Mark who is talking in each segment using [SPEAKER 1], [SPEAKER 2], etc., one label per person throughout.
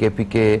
[SPEAKER 1] KPK,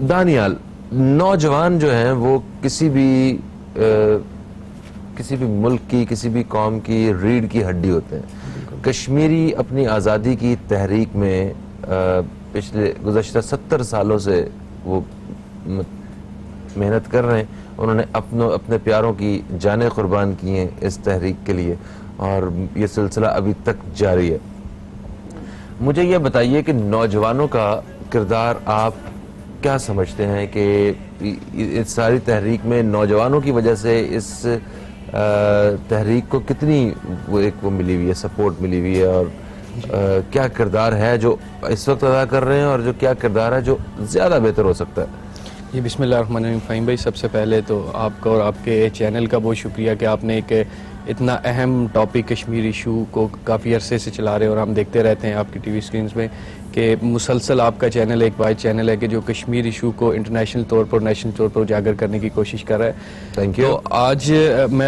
[SPEAKER 1] Daniyal, نوجوان جو ہیں وہ کسی بھی ملک کی، کسی بھی قوم کی ریڑھ کی ہڈی ہوتے ہیں. کشمیری اپنی آزادی کی تحریک میں پچھلے گزشتہ 70 سالوں سے وہ محنت کر رہے ہیں. انہوں نے اپنے پیاروں کی جانیں قربان کی ہیں اس تحریک کے لیے، اور یہ سلسلہ ابھی تک جاری ہے. مجھے یہ بتائیے کہ نوجوانوں کا کردار آپ کیا سمجھتے ہیں کہ اس ساری تحریک میں نوجوانوں کی وجہ سے اس تحریک کو کتنی وہ ملی ہوئی ہے، سپورٹ ملی ہوئی ہے، اور کیا کردار ہے جو اس وقت ادا کر رہے ہیں، اور جو کیا کردار ہے جو زیادہ بہتر ہو سکتا ہے؟
[SPEAKER 2] جی بسم اللہ الرحمن الرحیم. فہیم بھائی، سب سے پہلے تو آپ کا اور آپ کے چینل کا بہت شکریہ کہ آپ نے ایک اتنا اہم ٹاپک کشمیر ایشو کو کافی عرصے سے چلا رہے ہیں، اور ہم دیکھتے رہتے ہیں آپ کی ٹی وی سکرینز میں کہ مسلسل آپ کا چینل ایک واحد چینل ہے کہ جو کشمیر ایشو کو انٹرنیشنل طور پر، نیشنل طور پر اجاگر کرنے کی کوشش کر رہا ہے.
[SPEAKER 1] Thank you.
[SPEAKER 2] تو آج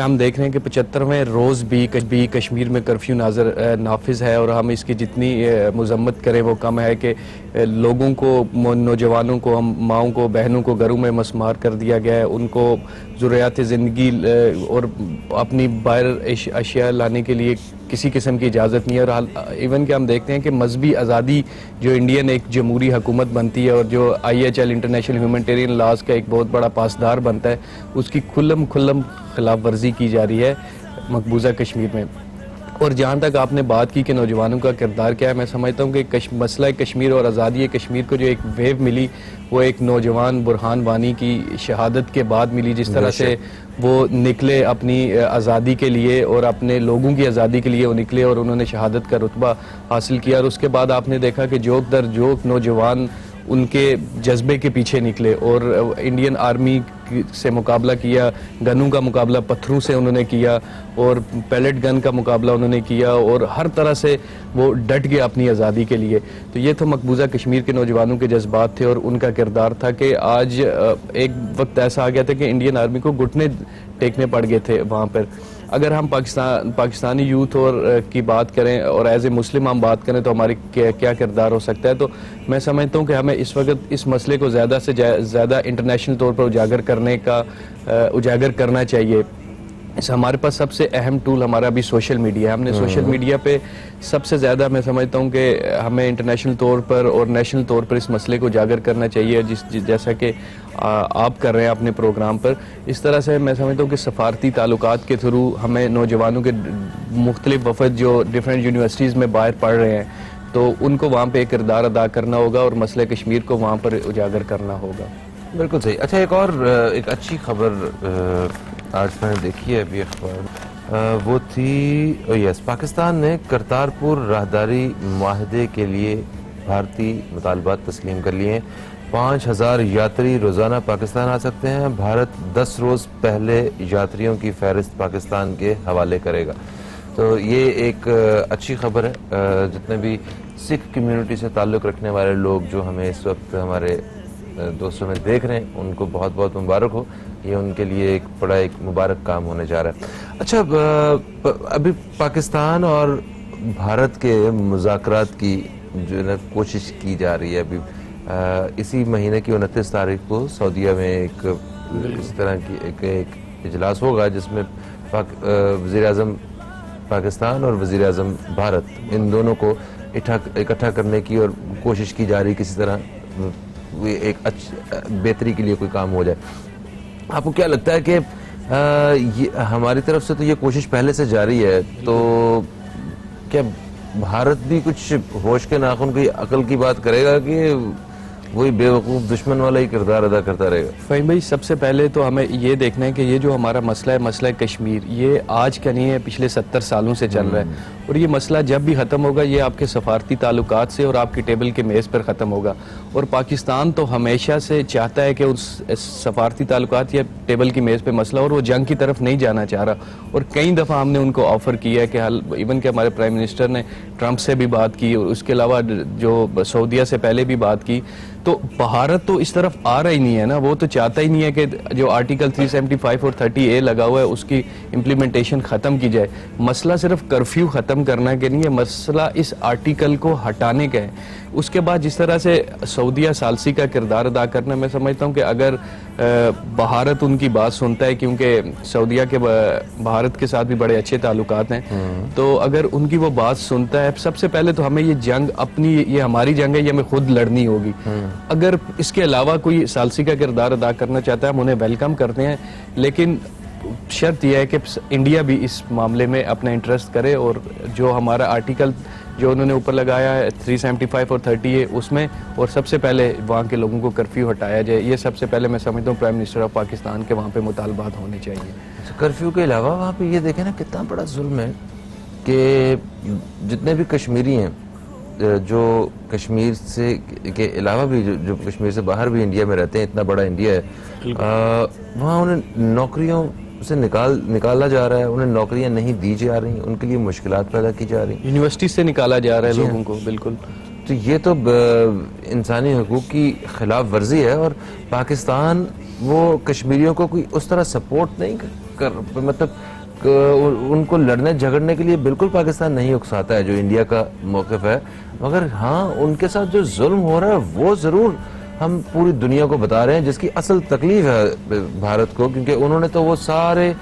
[SPEAKER 2] ہم دیکھ رہے ہیں کہ 75ویں روز بھی کشمیر میں کرفیو نافذ ہے، اور ہم اس کی جتنی مذمت کریں وہ کم ہے کہ لوگوں کو، نوجوانوں کو، ماؤں کو، بہنوں کو گھروں میں مسمار کر دیا گیا ہے. ان کو ضروریات زندگی اور اپنی باہر اشیاء لانے کے لیے کسی قسم کی اجازت نہیں ہے. اور ایون کہ ہم دیکھتے ہیں کہ مذہبی آزادی جو انڈین ایک جمہوری حکومت بنتی ہے، اور جو IHL انٹرنیشنل ہیومینٹیرین لاز کا ایک بہت بڑا پاسدار بنتا ہے، اس کی کھلم خلاف ورزی کی جا رہی ہے مقبوضہ کشمیر میں. اور جہاں تک آپ نے بات کی کہ نوجوانوں کا کردار کیا ہے، میں سمجھتا ہوں کہ مسئلہ کشمیر اور آزادی کشمیر کو جو ایک ویو ملی، وہ ایک نوجوان برہان وانی کی شہادت کے بعد ملی. جس طرح سے وہ نکلے اپنی آزادی کے لیے اور اپنے لوگوں کی آزادی کے لیے وہ نکلے، اور انہوں نے شہادت کا رتبہ حاصل کیا. اور اس کے بعد آپ نے دیکھا کہ جوک در جوک نوجوان ان کے جذبے کے پیچھے نکلے، اور انڈین آرمی سے مقابلہ کیا، گنوں کا مقابلہ پتھروں سے انہوں نے کیا، اور پیلٹ گن کا مقابلہ انہوں نے کیا، اور ہر طرح سے وہ ڈٹ گئے اپنی آزادی کے لیے. تو یہ تو مقبوضہ کشمیر کے نوجوانوں کے جذبات تھے، اور ان کا کردار تھا کہ آج ایک وقت ایسا آ گیا تھا کہ انڈین آرمی کو گھٹنے ٹیکنے پڑ گئے تھے وہاں پر. اگر ہم پاکستانی یوتھ اور کی بات کریں اور ایز اے مسلم ہم بات کریں تو ہماری کیا کردار ہو سکتا ہے، تو میں سمجھتا ہوں کہ ہمیں اس وقت اس مسئلے کو زیادہ سے زیادہ انٹرنیشنل طور پر اجاگر کرنا چاہیے. ہمارے پاس سب سے اہم ٹول ہمارا بھی سوشل میڈیا ہے. ہم نے سوشل میڈیا پہ سب سے زیادہ، میں سمجھتا ہوں کہ ہمیں انٹرنیشنل طور پر اور نیشنل طور پر اس مسئلے کو اجاگر کرنا چاہیے، جیسا کہ آپ کر رہے ہیں اپنے پروگرام پر. اس طرح سے میں سمجھتا ہوں کہ سفارتی تعلقات کے تھرو ہمیں نوجوانوں کے مختلف وفد جو ڈیفرنٹ یونیورسٹیز میں باہر پڑھ رہے ہیں، تو ان کو وہاں پہ ایک کردار ادا کرنا ہوگا اور مسئلہ کشمیر کو وہاں پر اجاگر کرنا ہوگا.
[SPEAKER 1] بالکل صحیح. اچھا، ایک اچھی خبر آج میں نے دیکھی ہے ابھی اخبار، وہ تھی پاکستان نے کرتارپور راہداری معاہدے کے لیے بھارتی مطالبات تسلیم کر لیے ہیں. 5000 یاتری روزانہ پاکستان آ سکتے ہیں. بھارت 10 روز پہلے یاتریوں کی فہرست پاکستان کے حوالے کرے گا. تو یہ ایک اچھی خبر ہے. جتنے بھی سکھ کمیونٹی سے تعلق رکھنے والے لوگ جو ہمیں اس وقت ہمارے دوستوں میں دیکھ رہے ہیں، ان کو بہت بہت مبارک ہو. یہ ان کے لیے ایک بڑا مبارک کام ہونے جا رہا ہے. اچھا، ابھی پاکستان اور بھارت کے مذاکرات کی جو ہے کوشش کی جا رہی ہے. ابھی اسی مہینے کی 29 تاریخ کو سعودیہ میں ایک اس طرح کی ایک اجلاس ہوگا جس میں وزیر اعظم پاکستان اور وزیر اعظم بھارت، ان دونوں کو اکٹھا کرنے کی اور کوشش کی جا رہی کسی طرح ایک بہتری کے لیے کوئی کام ہو جائے. آپ کو کیا لگتا ہے کہ ہماری طرف سے تو یہ کوشش پہلے سے جاری ہے، تو کیا بھارت بھی کچھ ہوش کے ناخن کی عقل کی بات کرے گا کہ وہی بے وقوف دشمن والا ہی کردار ادا کرتا رہے گا؟
[SPEAKER 2] فہیم بھائی، سب سے پہلے تو ہمیں یہ دیکھنا ہے کہ یہ جو ہمارا مسئلہ ہے، مسئلہ کشمیر، یہ آج کا نہیں ہے، پچھلے 70 سالوں سے چل رہا ہے. اور یہ مسئلہ جب بھی ختم ہوگا یہ آپ کے سفارتی تعلقات سے اور آپ کی ٹیبل کے میز پر ختم ہوگا. اور پاکستان تو ہمیشہ سے چاہتا ہے کہ اس سفارتی تعلقات یا ٹیبل کی میز پہ مسئلہ، اور وہ جنگ کی طرف نہیں جانا چاہ رہا. اور کئی دفعہ ہم نے ان کو آفر کیا ہے کہ ایون کہ ہمارے پرائم منسٹر نے ٹرمپ سے بھی بات کی، اور اس کے علاوہ جو سعودیہ سے پہلے بھی بات کی. تو بھارت تو اس طرف آ رہا ہی نہیں ہے نا. وہ تو چاہتا ہی نہیں ہے کہ جو آرٹیکل 375 اور 30A لگا ہوا ہے اس کی امپلیمنٹیشن ختم کی جائے. مسئلہ صرف کرفیو ختم ختم کرنا کہ نہیں، یہ مسئلہ اس آرٹیکل کو ہٹانے کا ہے. اس کے بعد جس طرح سے سعودیہ ثالثی کا کردار ادا کرنا، میں سمجھتا ہوں کہ اگر بھارت ان کی بات سنتا ہے، کیونکہ سعودیہ کے بھارت کے ساتھ بھی بڑے اچھے تعلقات ہیں، تو اگر ان کی وہ بات سنتا ہے، سب سے پہلے تو ہمیں یہ جنگ اپنی، یہ ہماری جنگ ہے، یہ ہمیں خود لڑنی ہوگی. اگر اس کے علاوہ کوئی ثالثی کا کردار ادا کرنا چاہتا ہے، ہم انہیں ویلکم کرتے ہیں، لیکن شرط یہ ہے کہ انڈیا بھی اس معاملے میں اپنا انٹرسٹ کرے، اور جو ہمارا آرٹیکل جو انہوں نے اوپر لگایا ہے 375 اور 30 اس میں، اور سب سے پہلے وہاں کے لوگوں کو کرفیو ہٹایا جائے. یہ سب سے پہلے میں سمجھتا ہوں پرائم منسٹر آف پاکستان کے وہاں پہ مطالبات ہونے چاہیے.
[SPEAKER 1] کرفیو کے علاوہ وہاں پہ یہ دیکھیں نا کتنا بڑا ظلم ہے کہ جتنے بھی کشمیری ہیں جو کشمیر سے کے علاوہ بھی جو کشمیر سے باہر بھی انڈیا میں رہتے ہیں، اتنا بڑا انڈیا ہے، وہاں انہیں نوکریوں سے نکالا جا رہا ہے، انہیں نوکریاں نہیں دی جا رہی، ان کے لیے مشکلات پیدا کی جا رہی ہیں،
[SPEAKER 2] یونیورسٹی سے نکالا جا رہا ہے لوگوں کو. بالکل.
[SPEAKER 1] تو یہ تو انسانی حقوق کی خلاف ورزی ہے. اور پاکستان وہ کشمیریوں کو کوئی اس طرح سپورٹ نہیں مطلب ان کو لڑنے جھگڑنے کے لیے بالکل پاکستان نہیں اکساتا ہے جو انڈیا کا موقف ہے، مگر ہاں ان کے ساتھ جو ظلم ہو رہا ہے وہ ضرور ہم پوری دنیا کو بتا رہے ہیں، جس کی اصل تکلیف ہے بھارت کو، کیونکہ انہوں نے تو وہ سارے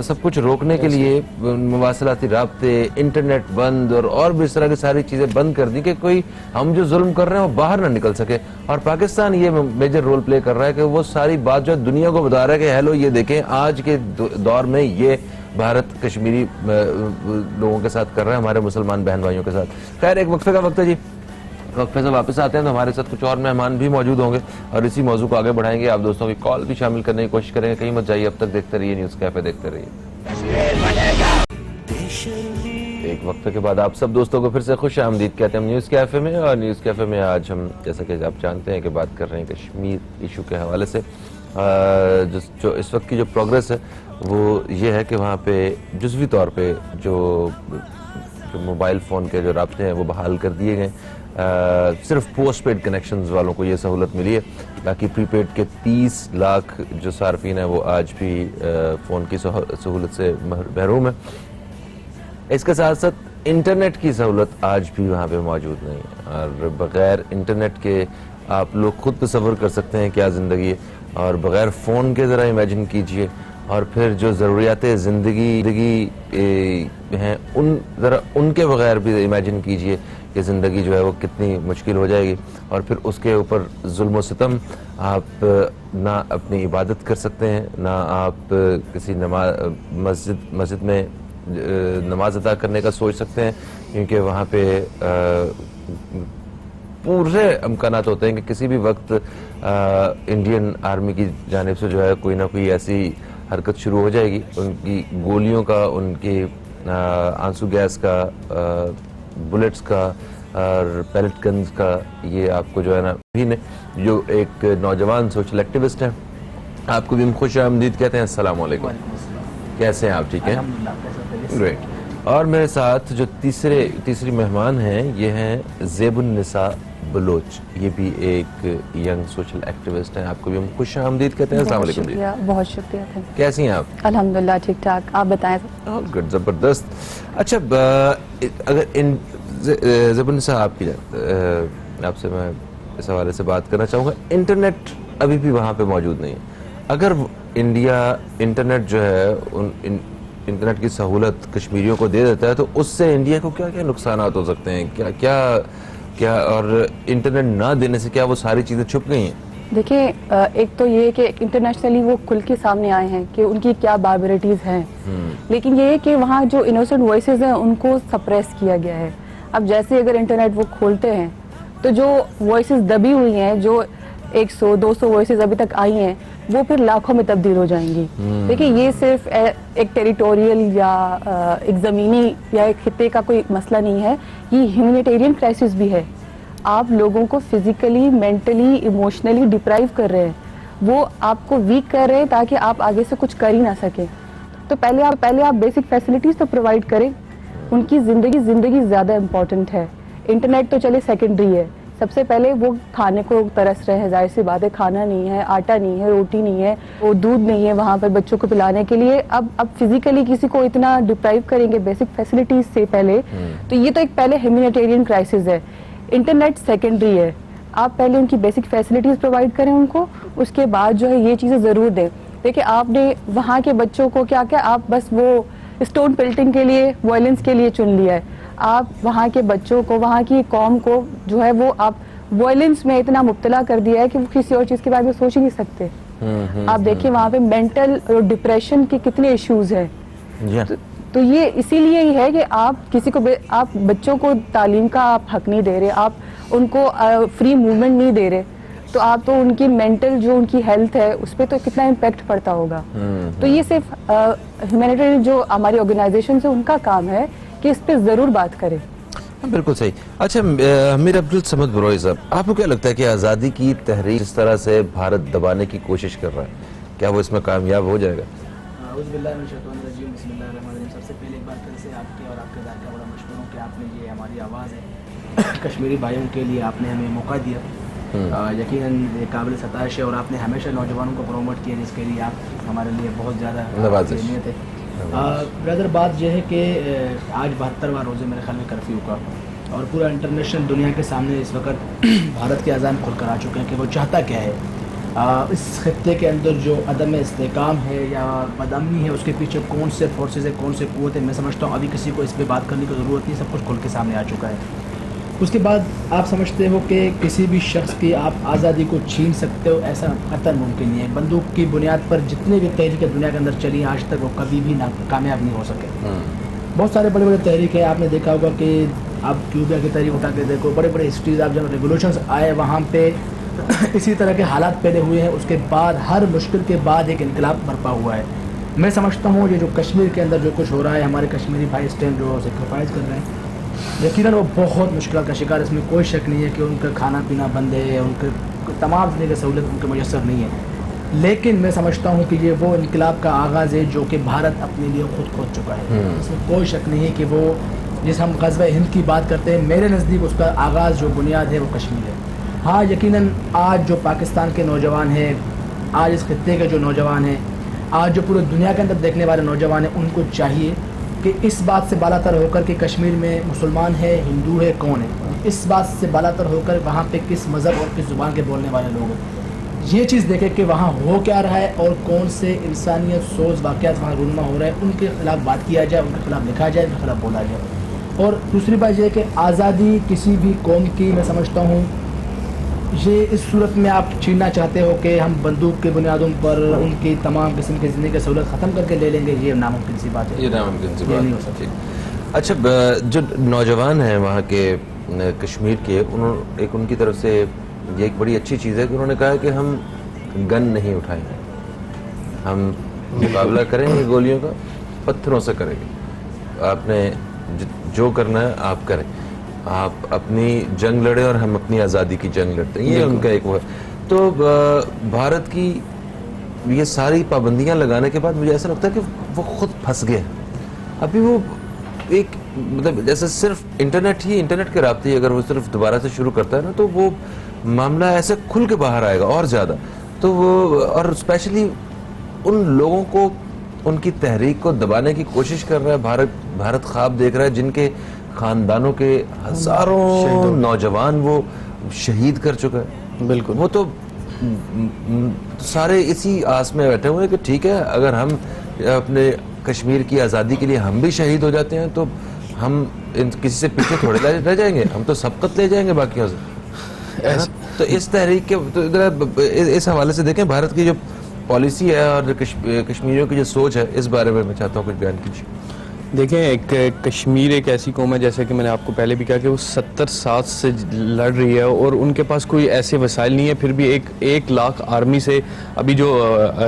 [SPEAKER 1] سب کچھ روکنے کے لیے مواصلاتی رابطے، انٹرنیٹ بند اور بھی اس طرح کی ساری چیزیں بند کر دی کہ کوئی ہم جو ظلم کر رہے ہیں وہ باہر نہ نکل سکے. اور پاکستان یہ میجر رول پلے کر رہا ہے کہ وہ ساری بات جو دنیا کو بتا رہا ہے کہ ہیلو یہ دیکھیں آج کے دور میں یہ بھارت کشمیری لوگوں کے ساتھ کر رہا ہے، ہمارے مسلمان بہن بھائیوں کے ساتھ. خیر ایک وقفے کا وقت ہے جی، وقفے سے واپس آتے ہیں تو ہمارے ساتھ کچھ اور مہمان بھی موجود ہوں گے اور اسی موضوع کو آگے بڑھائیں گے. آپ دوستوں کی کال بھی شامل کرنے کی کوشش کریں گے، کہیں مت جائیے، اب تک دیکھتے رہیے نیوز کیفے، دیکھتے رہیے. ایک وقفے کے بعد آپ سب دوستوں کو پھر سے خوش آمدید کہتے ہیں ہم نیوز کیفے میں. اور نیوز کیفے میں آج ہم جیسا کہ آپ جانتے ہیں کہ بات کر رہے ہیں کشمیر ایشو کے حوالے سے. جو اس وقت کی جو پروگرس ہے وہ یہ ہے کہ وہاں پہ جزوی طور پہ جو موبائل فون کے جو رابطے ہیں وہ بحال کر دیے گئے. صرف پوسٹ پیڈ کنیکشنز والوں کو یہ سہولت ملی ہے، باقی پری پیڈ کے 30 لاکھ جو صارفین ہیں وہ آج بھی فون کی سہولت سے محروم ہیں. اس کے ساتھ ساتھ انٹرنیٹ کی سہولت آج بھی وہاں پہ موجود نہیں ہے، اور بغیر انٹرنیٹ کے آپ لوگ خود تصور کر سکتے ہیں کیا زندگی ہے، اور بغیر فون کے ذرا امیجن کیجئے، اور پھر جو ضروریات زندگی ہیں ان کے بغیر بھی امیجن کیجئے کہ زندگی جو ہے وہ کتنی مشکل ہو جائے گی. اور پھر اس کے اوپر ظلم و ستم، آپ نہ اپنی عبادت کر سکتے ہیں، نہ آپ کسی مسجد میں نماز ادا کرنے کا سوچ سکتے ہیں، کیونکہ وہاں پہ پورے امکانات ہوتے ہیں کہ کسی بھی وقت انڈین آرمی کی جانب سے جو ہے کوئی نہ کوئی ایسی حرکت شروع ہو جائے گی. ان کی گولیوں کا، ان کی آنسو گیس کا، بلٹس کا اور پیلٹ گنز کا، یہ آپ کو جو ہے نا بھی نے جو ایک نوجوان سوشل ایکٹیوسٹ ہیں، آپ کو بھی ہم خوش آمدید کہتے ہیں. السلام علیکم، کیسے ہیں آپ؟ ٹھیک ہیں، گریٹ. اور میرے ساتھ جو تیسری مہمان ہیں یہ ہیں زیب النساء بلوچ، یہ بھی ایک ینگ سوشل ایکٹیوسٹ ہیں، آپ کو بھی ہم خوش آمدید کہتے ہیں. السلام علیکم.
[SPEAKER 3] بہت شکریہ.
[SPEAKER 1] کیسی ہیں آپ؟
[SPEAKER 3] الحمدللہ ٹھیک ٹھاک، آپ بتائیں.
[SPEAKER 1] گڈ، زبردست. اچھا اگر زیب النساء آپ سے میں اس حوالے سے بات کرنا چاہوں گا، انٹرنیٹ ابھی بھی وہاں پہ موجود نہیں ہے. اگر انڈیا انٹرنیٹ جو ہے انٹرنیٹ کی سہولت کشمیریوں کو دے دیتا ہے تو اس سے انڈیا کو کیا کیا نقصانات ہو سکتے ہیں؟ کیا اور انٹرنیٹ نہ دینے سے کیا وہ ساری چیزیں چھپ گئی ہیں؟
[SPEAKER 3] دیکھیں، ایک تو یہ کہ انٹرنیشنلی وہ کھل کے سامنے آئے ہیں کہ ان کی کیا باربریٹیز ہیں، لیکن یہ ہے کہ وہاں جو انوسنٹ وائسز ہیں ان کو سپریس کیا گیا ہے. اب جیسے اگر انٹرنیٹ وہ کھولتے ہیں تو جو وائسز دبی ہوئی ہیں، جو 100-200 وائسز ابھی تک آئی ہیں، وہ پھر لاکھوں میں تبدیل ہو جائیں گی. دیکھیں، یہ صرف ایک ٹیریٹوریل یا ایک زمینی یا ایک خطے کا کوئی مسئلہ نہیں ہے، یہ ہیومینیٹیرین کرائسس بھی ہے. آپ لوگوں کو فزیکلی، مینٹلی، ایموشنلی ڈپرائیو کر رہے ہیں، وہ آپ کو ویک کر رہے ہیں تاکہ آپ آگے سے کچھ کر ہی نہ سکیں. تو پہلے آپ بیسک فیسلٹیز تو پرووائڈ کریں. ان کی زندگی زیادہ امپورٹنٹ ہے. انٹرنیٹ تو چلے سیکنڈری ہے، سب سے پہلے وہ کھانے کو ترس رہے ہیں, ظاہر سی بات ہے, کھانا نہیں ہے, آٹا نہیں ہے, روٹی نہیں ہے, وہ دودھ نہیں ہے وہاں پر بچوں کو پلانے کے لیے. اب فزیکلی کسی کو اتنا ڈپرائیو کریں گے بیسک فیسلٹیز سے پہلے, تو یہ تو ایک پہلے ہیومینیٹیرین کرائسس ہے. انٹرنیٹ سیکنڈری ہے, آپ پہلے ان کی بیسک فیسلٹیز پرووائڈ کریں ان کو, اس کے بعد جو ہے یہ چیزیں ضرور دیں. دیکھیں آپ نے وہاں کے بچوں کو کیا کیا, آپ بس وہ اسٹون پلٹنگ کے لیے, وائلنس کے لیے چن لیا ہے. آپ وہاں کے بچوں کو, وہاں کی قوم کو جو ہے وہ آپ وائلنس میں اتنا مبتلا کر دیا ہے کہ وہ کسی اور چیز کے بارے میں سوچ ہی نہیں سکتے. آپ دیکھیں وہاں پہ مینٹل اور ڈپریشن کے کتنے ایشوز ہیں. تو یہ اسی لیے ہی ہے کہ آپ کسی کو, آپ بچوں کو تعلیم کا آپ حق نہیں دے رہے, آپ ان کو فری موومنٹ نہیں دے رہے, تو آپ تو ان کی مینٹل جو ان کی ہیلتھ ہے اس پہ تو کتنا امپیکٹ پڑتا ہوگا. تو یہ صرف ہیومینیٹیرین جو ہماری آرگنائزیشنز ہیں ان کا کام ہے کہ اس پہ ضرور بات کریں.
[SPEAKER 1] بالکل صحیح. اچھا امیر عبدالصمد بروئی صاحب, آپ کو کیا لگتا ہے کہ آزادی کی تحریک جس طرح سے بھارت دبانے کی کوشش کر رہا ہے, کیا وہ اس میں کامیاب ہو جائے گا؟
[SPEAKER 4] اعوذ باللہ من الشیطان الرجیم, بسم اللہ الرحمن الرحیم. سب سے پہلے ایک بار پھر سے آپ کے اور آپ کے ذات کا بڑا مشکور ہوں کہ آپ نے یہ ہماری آواز ہے کشمیری بھائیوں کے لیے آپ نے ہمیں موقع دیا. یقیناً قابل ستائش ہے, اور آپ نے ہمیشہ نوجوانوں کو پروموٹ کیا, جس کے لیے آپ ہمارے لیے بہت زیادہ اہمیت ہے. برادر, بات یہ ہے کہ آج 72واں روز ہے میرے خیال میں کرفیو کا, اور پورا انٹرنیشنل دنیا کے سامنے اس وقت بھارت کے عزائم کھل کر آ چکے ہیں کہ وہ چاہتا کیا ہے. اس خطے کے اندر جو عدم استحکام ہے یا بدامنی ہے, اس کے پیچھے کون سے فورسز ہیں, کون سے قوت ہیں, میں سمجھتا ہوں ابھی کسی کو اس پہ بات کرنے کی ضرورت نہیں, سب کچھ کھل کے سامنے آ چکا ہے. اس کے بعد آپ سمجھتے ہو کہ کسی بھی شخص کی آپ آزادی کو چھین سکتے ہو, ایسا قطعاً ممکن نہیں ہے. بندوق کی بنیاد پر جتنے بھی تحریکیں دنیا کے اندر چلی آج تک وہ کبھی بھی کامیاب نہیں ہو سکے. بہت سارے بڑے بڑے تحریک ہیں, آپ نے دیکھا ہوگا کہ آپ کیوبا کی تحریک اٹھا کے دیکھو, بڑے بڑے ہسٹریز, آپ جب ریولوشنز آئے وہاں پہ اسی طرح کے حالات پیدا ہوئے ہیں. اس کے بعد ہر مشکل کے بعد ایک انقلاب برپا ہوا ہے. میں سمجھتا ہوں یہ جو کشمیر کے اندر جو کچھ ہو رہا ہے, ہمارے کشمیری بھائی اس ٹائم جو سیکریفائز کر رہے ہیں, یقیناً وہ بہت مشکلات کا شکار. اس میں کوئی شک نہیں ہے کہ ان کا کھانا پینا بند ہے, ان کے تمام طرح کی سہولت ان کے میسر نہیں ہے. لیکن میں سمجھتا ہوں کہ یہ وہ انقلاب کا آغاز ہے جو کہ بھارت اپنے لیے خود کھود چکا ہے. اس میں کوئی شک نہیں ہے کہ وہ جس ہم غزوہ ہند کی بات کرتے ہیں, میرے نزدیک اس کا آغاز جو بنیاد ہے وہ کشمیر ہے. ہاں یقیناً آج جو پاکستان کے نوجوان ہیں, آج اس خطے کے جو نوجوان ہیں, آج جو پورے دنیا کے اندر دیکھنے والے نوجوان ہیں, ان کو چاہیے کہ اس بات سے بالا تر ہو کر کہ کشمیر میں مسلمان ہے, ہندو ہے, کون ہے, اس بات سے بالا تر ہو کر وہاں پہ کس مذہب اور کس زبان کے بولنے والے لوگ ہیں, یہ چیز دیکھے کہ وہاں ہو کیا رہا ہے اور کون سے انسانیت سوز واقعات وہاں رونما ہو رہے ہیں, ان کے خلاف بات کیا جائے, ان کے خلاف لکھا جائے, ان کے خلاف بولا جائے. اور دوسری بات یہ ہے کہ آزادی کسی بھی قوم کی, میں سمجھتا ہوں یہ اس صورت میں آپ چھیننا چاہتے ہو کہ ہم بندوق کی بنیادوں پر ان کی تمام قسم کی زندگی کی سہولت ختم کر کے لے لیں گے, یہ ناممکن سی بات ہے.
[SPEAKER 1] یہ ناممکن سی
[SPEAKER 4] نہیں ہو
[SPEAKER 1] بات
[SPEAKER 4] سکتی.
[SPEAKER 1] اچھا, جو نوجوان ہیں وہاں کے کشمیر کے, ایک ان کی طرف سے یہ ایک بڑی اچھی چیز ہے کہ انہوں نے کہا کہ ہم گن نہیں اٹھائیں گے, ہم مقابلہ کریں گے گولیوں کا, پتھروں سے کریں گے. آپ نے جو کرنا ہے آپ کریں, آپ اپنی جنگ لڑیں اور ہم اپنی آزادی کی جنگ لڑتے ہیں, یہ ان کا ایک وہ ہے. تو بھارت کی یہ ساری پابندیاں لگانے کے بعد مجھے ایسا لگتا ہے کہ وہ خود پھنس گئے. ابھی وہ ایک مطلب جیسے صرف انٹرنیٹ کے رابطے ہی اگر وہ صرف دوبارہ سے شروع کرتا ہے نا, تو وہ معاملہ ایسے کھل کے باہر آئے گا اور زیادہ. تو وہ, اور اسپیشلی ان لوگوں کو, ان کی تحریک کو دبانے کی کوشش کر رہا ہے بھارت خواب دیکھ رہا ہے, جن کے خاندانوں کے ہزاروں نوجوان وہ شہید کر چکا ہے.
[SPEAKER 2] بالکل,
[SPEAKER 1] وہ تو سارے اسی آس میں بیٹھے ہوئے ہیں کہ ٹھیک ہے, اگر ہم اپنے کشمیر کی آزادی کے لیے ہم بھی شہید ہو جاتے ہیں تو ہم کسی سے پیچھے تھوڑے رہ جائیں گے, ہم تو سبقت لے جائیں گے باقیوں سے. تو اس تحریک کے اس حوالے سے دیکھیں بھارت کی جو پالیسی ہے اور کشمیریوں کی جو سوچ ہے, اس بارے میں چاہتا ہوں کچھ بیان کیجیے.
[SPEAKER 2] دیکھیں, ایک کشمیر ایک ایسی قوم ہے جیسے کہ میں نے آپ کو پہلے بھی کہا کہ وہ 70 سال سے لڑ رہی ہے, اور ان کے پاس کوئی ایسے وسائل نہیں ہے. پھر بھی 1 لاکھ آرمی سے, ابھی جو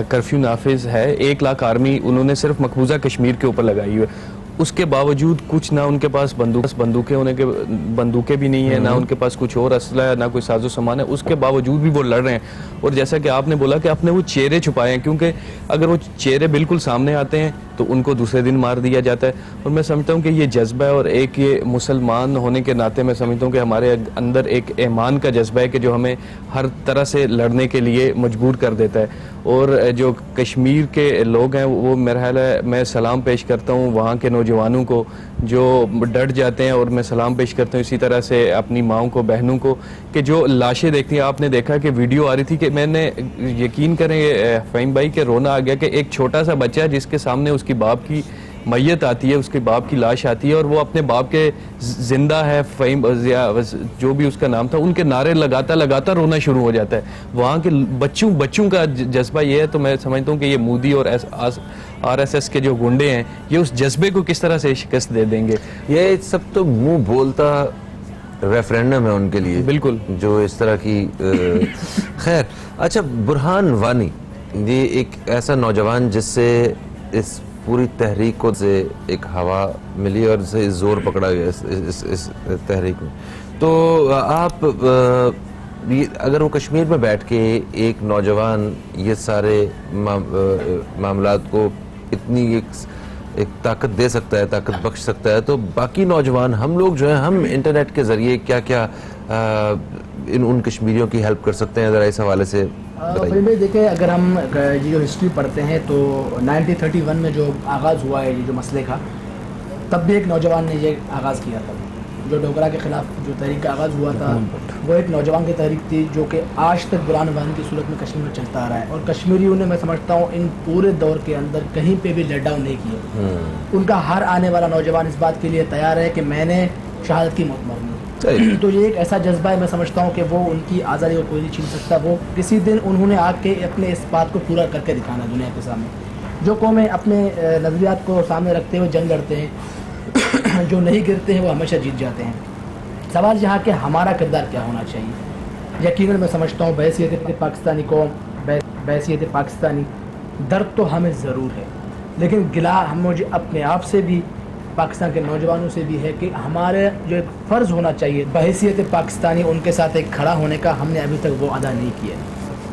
[SPEAKER 2] کرفیو نافذ ہے, 1 لاکھ آرمی انہوں نے صرف مقبوضہ کشمیر کے اوپر لگائی ہوئی ہے. اس کے باوجود کچھ نہ ان کے پاس بندوقیں بھی نہیں ہیں, نہ ان کے پاس کچھ اور اسلحہ ہے, نہ کوئی ساز و سامان ہے. اس کے باوجود بھی وہ لڑ رہے ہیں. اور جیسا کہ آپ نے بولا کہ آپ نے وہ چہرے چھپائے ہیں, کیونکہ اگر وہ چہرے بالکل سامنے آتے ہیں تو ان کو دوسرے دن مار دیا جاتا ہے. اور میں سمجھتا ہوں کہ یہ جذبہ ہے, اور ایک یہ مسلمان ہونے کے ناطے میں سمجھتا ہوں کہ ہمارے اندر ایک ایمان کا جذبہ ہے کہ جو ہمیں ہر طرح سے لڑنے کے لیے مجبور کر دیتا ہے. اور جو کشمیر کے لوگ ہیں وہ میرا خیال ہے, میں سلام پیش کرتا ہوں وہاں کے نوجوانوں کو جو ڈٹ جاتے ہیں, اور میں سلام پیش کرتا ہوں اسی طرح سے اپنی ماؤں کو, بہنوں کو, کہ جو لاشیں دیکھتی ہیں. آپ نے دیکھا کہ ویڈیو آ رہی تھی کہ میں نے یقین کریں فہیم بھائی کہ رونا آ گیا کہ ایک چھوٹا سا بچہ جس کے سامنے اس کی باپ کی میت آتی ہے, اس کے باپ کی لاش آتی ہے, اور وہ اپنے باپ کے زندہ ہے فہیم جو بھی اس کا نام تھا, ان کے نعرے لگاتا رونا شروع ہو جاتا ہے. وہاں کے بچوں کا جذبہ یہ ہے. تو میں سمجھتا ہوں کہ یہ مودی اور RSS کے جو گنڈے ہیں یہ اس جذبے کو کس طرح سے شکست دے دیں گے.
[SPEAKER 1] یہ سب تو منہ بولتا ریفرینڈم ہے ان کے لیے,
[SPEAKER 2] بالکل,
[SPEAKER 1] جو اس طرح کی خیر. اچھا, برہان وانی یہ ایک ایسا نوجوان جس سے اس پوری تحریک کو سے ایک ہوا ملی اور سے زور پکڑا گیا اس تحریک میں. تو آپ اگر وہ کشمیر میں بیٹھ کے ایک نوجوان یہ سارے معاملات کو اتنی ایک طاقت دے سکتا ہے, طاقت بخش سکتا ہے, تو باقی نوجوان ہم لوگ جو ہیں ہم انٹرنیٹ کے ذریعے کیا کیا ان کشمیریوں کی ہیلپ کر سکتے ہیں, ذرا اس حوالے سے
[SPEAKER 4] بھائی دیکھیں, اگر ہم جو ہسٹری پڑھتے ہیں تو 1931 میں جو آغاز ہوا ہے یہ جو مسئلے کا, تب بھی ایک نوجوان نے یہ آغاز کیا تھا. جو ڈوگرا کے خلاف جو تحریک کا آغاز ہوا تھا وہ ایک نوجوان کی تحریک تھی جو کہ آج تک برہان وانی کی صورت میں کشمیر میں چلتا آ رہا ہے. اور کشمیریوں نے, میں سمجھتا ہوں, ان پورے دور کے اندر کہیں پہ بھی لیٹ ڈاؤن نہیں کیا. ان کا ہر آنے والا نوجوان اس بات کے لیے تیار ہے کہ میں نے شہادت کی موت مرنی. تو یہ ایک ایسا جذبہ ہے, میں سمجھتا ہوں کہ وہ ان کی آزادی کو کوئی نہیں چھین سکتا. وہ کسی دن انہوں نے آ کے اپنے اس بات کو پورا کر کے دکھانا دنیا کے سامنے. جو قومیں اپنے نظریات کو سامنے رکھتے ہوئے جنگ لڑتے ہیں, جو نہیں گرتے ہیں وہ ہمیشہ جیت جاتے ہیں. سوال یہاں کہ ہمارا کردار کیا ہونا چاہیے. یقیناً میں سمجھتا ہوں بحیثیت پاکستانی قوم, بحیثیت پاکستانی, درد تو ہمیں ضرور ہے, لیکن گلا ہم مجھے اپنے آپ سے بھی, پاکستان کے نوجوانوں سے بھی ہے کہ ہمارے جو ایک فرض ہونا چاہیے بحیثیت پاکستانی ان کے ساتھ ایک کھڑا ہونے کا, ہم نے ابھی تک وہ ادا نہیں کیا.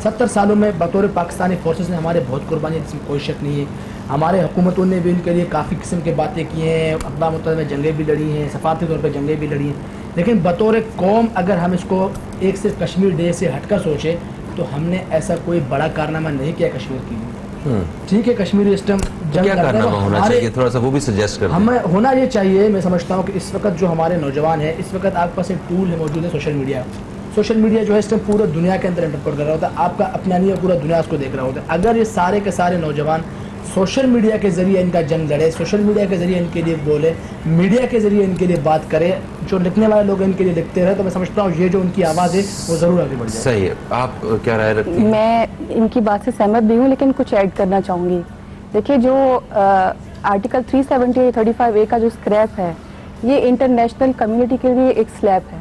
[SPEAKER 4] 70 سالوں میں بطور پاکستانی فورسز نے ہمارے بہت قربانی, جس میں کوئی شک نہیں ہے. ہمارے حکومتوں نے بھی ان کے لیے کافی قسم کی باتیں کی ہیں, اقوام متحدہ میں جنگیں بھی لڑی ہیں, سفارتی طور پہ جنگیں بھی لڑی ہیں. لیکن بطور قوم اگر ہم اس کو ایک صرف کشمیر ڈے سے ہٹ کر سوچیں تو ہم نے ایسا کوئی بڑا کارنامہ نہیں کیا کشمیر کے لیے. ٹھیک ہے, کشمیری سسٹم جنگ کرتا ہے,
[SPEAKER 1] ہونا چاہیے تھوڑا سا وہ بھی سجیسٹ کریں.
[SPEAKER 4] ہمیں ہونا یہ چاہیے, میں سمجھتا ہوں کہ اس وقت جو ہمارے نوجوان ہیں, اس وقت آپ کے پاس ایک ٹول ہے موجود ہے سوشل میڈیا. سوشل میڈیا جو ہے اس ٹائم پورے دنیا کے اندر انٹرپورٹ کر رہا ہوتا ہے, آپ کا اپنا نہیں ہے, پورا دنیا اس کو دیکھ رہا ہوتا ہے. اگر یہ سارے کے سارے نوجوان سوشل میڈیا کے ذریعے ان کا جنگ لڑے, سوشل میڈیا کے ذریعے ان کے لیے بولے, میڈیا کے ذریعے ان کے لیے بات کرے, جو لکھنے والے لوگ ان کے لیے لکھتے رہے, تو میں سمجھتا ہوں یہ جو ان کی آواز ہے وہ ضرور آگے بڑھ جائے.
[SPEAKER 1] صحیح ہے. آپ کیا رائے رکھتی ہیں؟
[SPEAKER 3] میں ان کی بات سے سہمت بھی ہوں, لیکن کچھ ایڈ کرنا چاہوں گی. دیکھیے, جو آرٹیکل 370-35A کا جو اسکریپ ہے, یہ انٹرنیشنل کمیونٹی کے لیے ایک سلیپ ہے,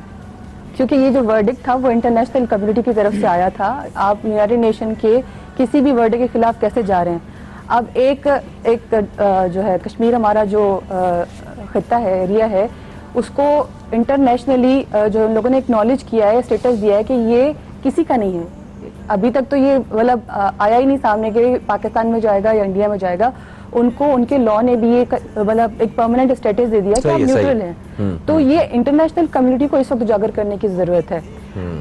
[SPEAKER 3] کیونکہ یہ جو ورڈکٹ تھا وہ انٹرنیشنل کمیونٹی کی طرف سے آیا تھا. آپ یونائٹڈ نیشن کے کسی بھی ورڈکٹ کے خلاف کیسے جا رہے ہیں؟ اب ایک جو ہے کشمیر ہمارا جو خطہ ہے, ایریا ہے, اس کو انٹرنیشنلی جو ان لوگوں نے اکنالج کیا ہے, اسٹیٹس دیا ہے کہ یہ کسی کا نہیں ہے. ابھی تک تو یہ مطلب آیا ہی نہیں سامنے کہ پاکستان میں جائے گا یا انڈیا میں جائے گا. ان کو ان کے لا نے بھی ایک مطلب ایک پرماننٹ اسٹیٹس دے دیا کہ آپ نیوٹرل ہیں. تو یہ انٹرنیشنل کمیونٹی کو اس وقت اجاگر کرنے کی ضرورت ہے.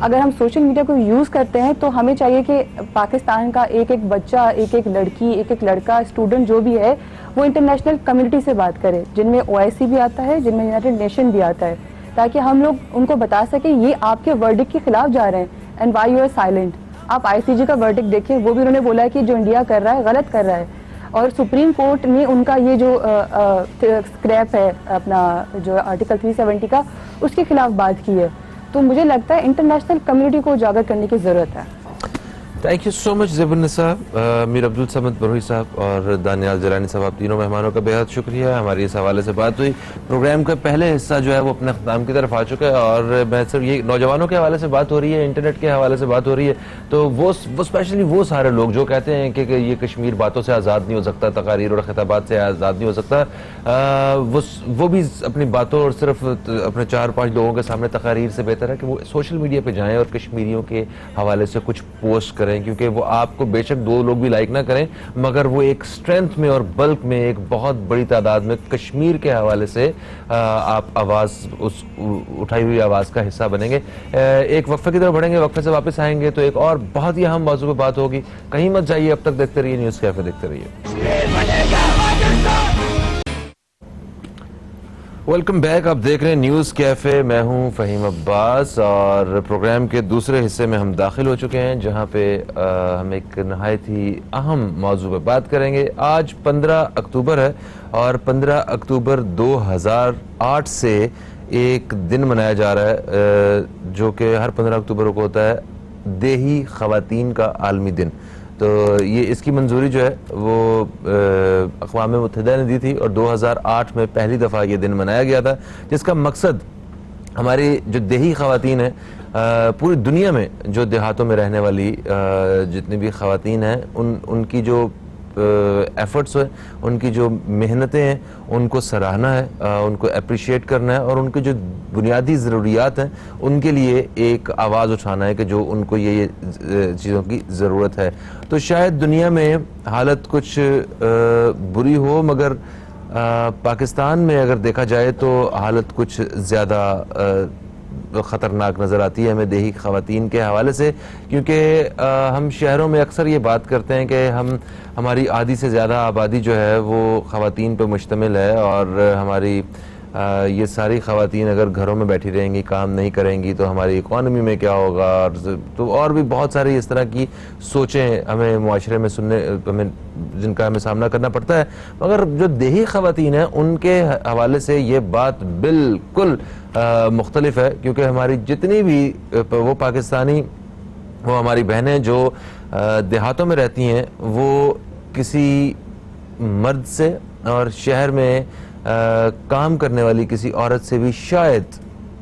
[SPEAKER 3] اگر ہم سوشل میڈیا کو یوز کرتے ہیں تو ہمیں چاہیے کہ پاکستان کا ایک ایک بچہ, ایک ایک لڑکی, ایک ایک لڑکا, اسٹوڈنٹ جو بھی ہے, وہ انٹرنیشنل کمیونٹی سے بات کرے, جن میں OIC بھی آتا ہے, جن میں یونائٹڈ نیشن بھی آتا ہے, تاکہ ہم لوگ ان کو بتا سکیں یہ آپ کے ورڈکٹ کے خلاف جا رہے ہیں, and why you are silent. آپ ICJ کا ورڈکٹ دیکھیں, وہ بھی انہوں نے بولا ہے کہ جو انڈیا کر رہا ہے غلط کر رہا ہے. اور سپریم کورٹ نے ان کا یہ جو اسکریپ ہے اپنا جو آرٹیکل 370 کا, اس کے خلاف بات کی ہے. تو مجھے لگتا ہے انٹرنیشنل کمیونٹی کو اجاگر کرنے کی ضرورت ہے.
[SPEAKER 1] تھینک یو سو مچ زیب النساء, میر عبدالصمد بروہی صاحب اور دانیال جیلانی صاحب, آپ تینوں مہمانوں کا بہت شکریہ. ہماری اس حوالے سے بات ہوئی. پروگرام کا پہلے حصہ جو ہے وہ اپنے اختتام کی طرف آ چکا ہے, اور میں صرف یہ نوجوانوں کے حوالے سے بات ہو رہی ہے, انٹرنیٹ کے حوالے سے بات ہو رہی ہے. تو وہ اسپیشلی وہ سارے لوگ جو کہتے ہیں کہ یہ کشمیر باتوں سے آزاد نہیں ہو سکتا, تقاریر اور خطابات سے آزاد نہیں ہو سکتا, وہ بھی اپنی باتوں اور صرف اپنے 4-5 لوگوں کے سامنے تقاریر سے بہتر ہے کہ وہ سوشل میڈیا پہ جائیں اور کشمیریوں کے حوالے سے کچھ پوسٹ کریں. کریں, کیونکہ وہ آپ کو بے شک 2 لوگ بھی لائک نہ کریں مگر وہ ایک اسٹرینتھ میں اور بلک میں ایک بہت بڑی تعداد میں کشمیر کے حوالے سے آپ آواز, اس اٹھائی ہوئی آواز کا حصہ بنیں گے. ایک وقفے کی طرف بڑھیں گے, وقفے سے واپس آئیں گے تو ایک اور بہت ہی اہم موضوع پہ بات ہوگی. کہیں مت جائیے, اب تک دیکھتے رہیے نیوز کیفے, دیکھتے رہیے. ویلکم بیک, آپ دیکھ رہے ہیں نیوز کیفے, میں ہوں فہیم عباس اور پروگرام کے دوسرے حصے میں ہم داخل ہو چکے ہیں جہاں پہ ہم ایک نہایت ہی اہم موضوع پہ بات کریں گے. آج 15 اکتوبر ہے اور 15 اکتوبر 2008 سے ایک دن منایا جا رہا ہے جو کہ ہر 15 اکتوبر کو ہوتا ہے دیہی خواتین کا عالمی دن. تو یہ اس کی منظوری جو ہے وہ اقوام متحدہ نے دی تھی اور 2008 میں پہلی دفعہ یہ دن منایا گیا تھا, جس کا مقصد ہماری جو دیہی خواتین ہیں پوری دنیا میں, جو دیہاتوں میں رہنے والی جتنی بھی خواتین ہیں, ان کی جو ایفرٹس ہیں, ان کی جو محنتیں ہیں, ان کو سراہنا ہے, ان کو اپریشیٹ کرنا ہے اور ان کی جو بنیادی ضروریات ہیں ان کے لیے ایک آواز اٹھانا ہے کہ جو ان کو یہ چیزوں کی ضرورت ہے. تو شاید دنیا میں حالت کچھ بری ہو مگر پاکستان میں اگر دیکھا جائے تو حالت کچھ زیادہ خطرناک نظر آتی ہے ہمیں دیہی خواتین کے حوالے سے, کیونکہ ہم شہروں میں اکثر یہ بات کرتے ہیں کہ ہماری آدھی سے زیادہ آبادی جو ہے وہ خواتین پہ مشتمل ہے اور ہماری یہ ساری خواتین اگر گھروں میں بیٹھی رہیں گی, کام نہیں کریں گی تو ہماری اکانومی میں کیا ہوگا, اور بھی بہت ساری اس طرح کی سوچیں ہمیں معاشرے میں جن کا ہمیں سامنا کرنا پڑتا ہے. مگر جو دیہی خواتین ہیں ان کے حوالے سے یہ بات بالکل مختلف ہے, کیونکہ ہماری جتنی بھی وہ پاکستانی, وہ ہماری بہنیں جو دیہاتوں میں رہتی ہیں, وہ کسی مرد سے اور شہر میں کام کرنے والی کسی عورت سے بھی شاید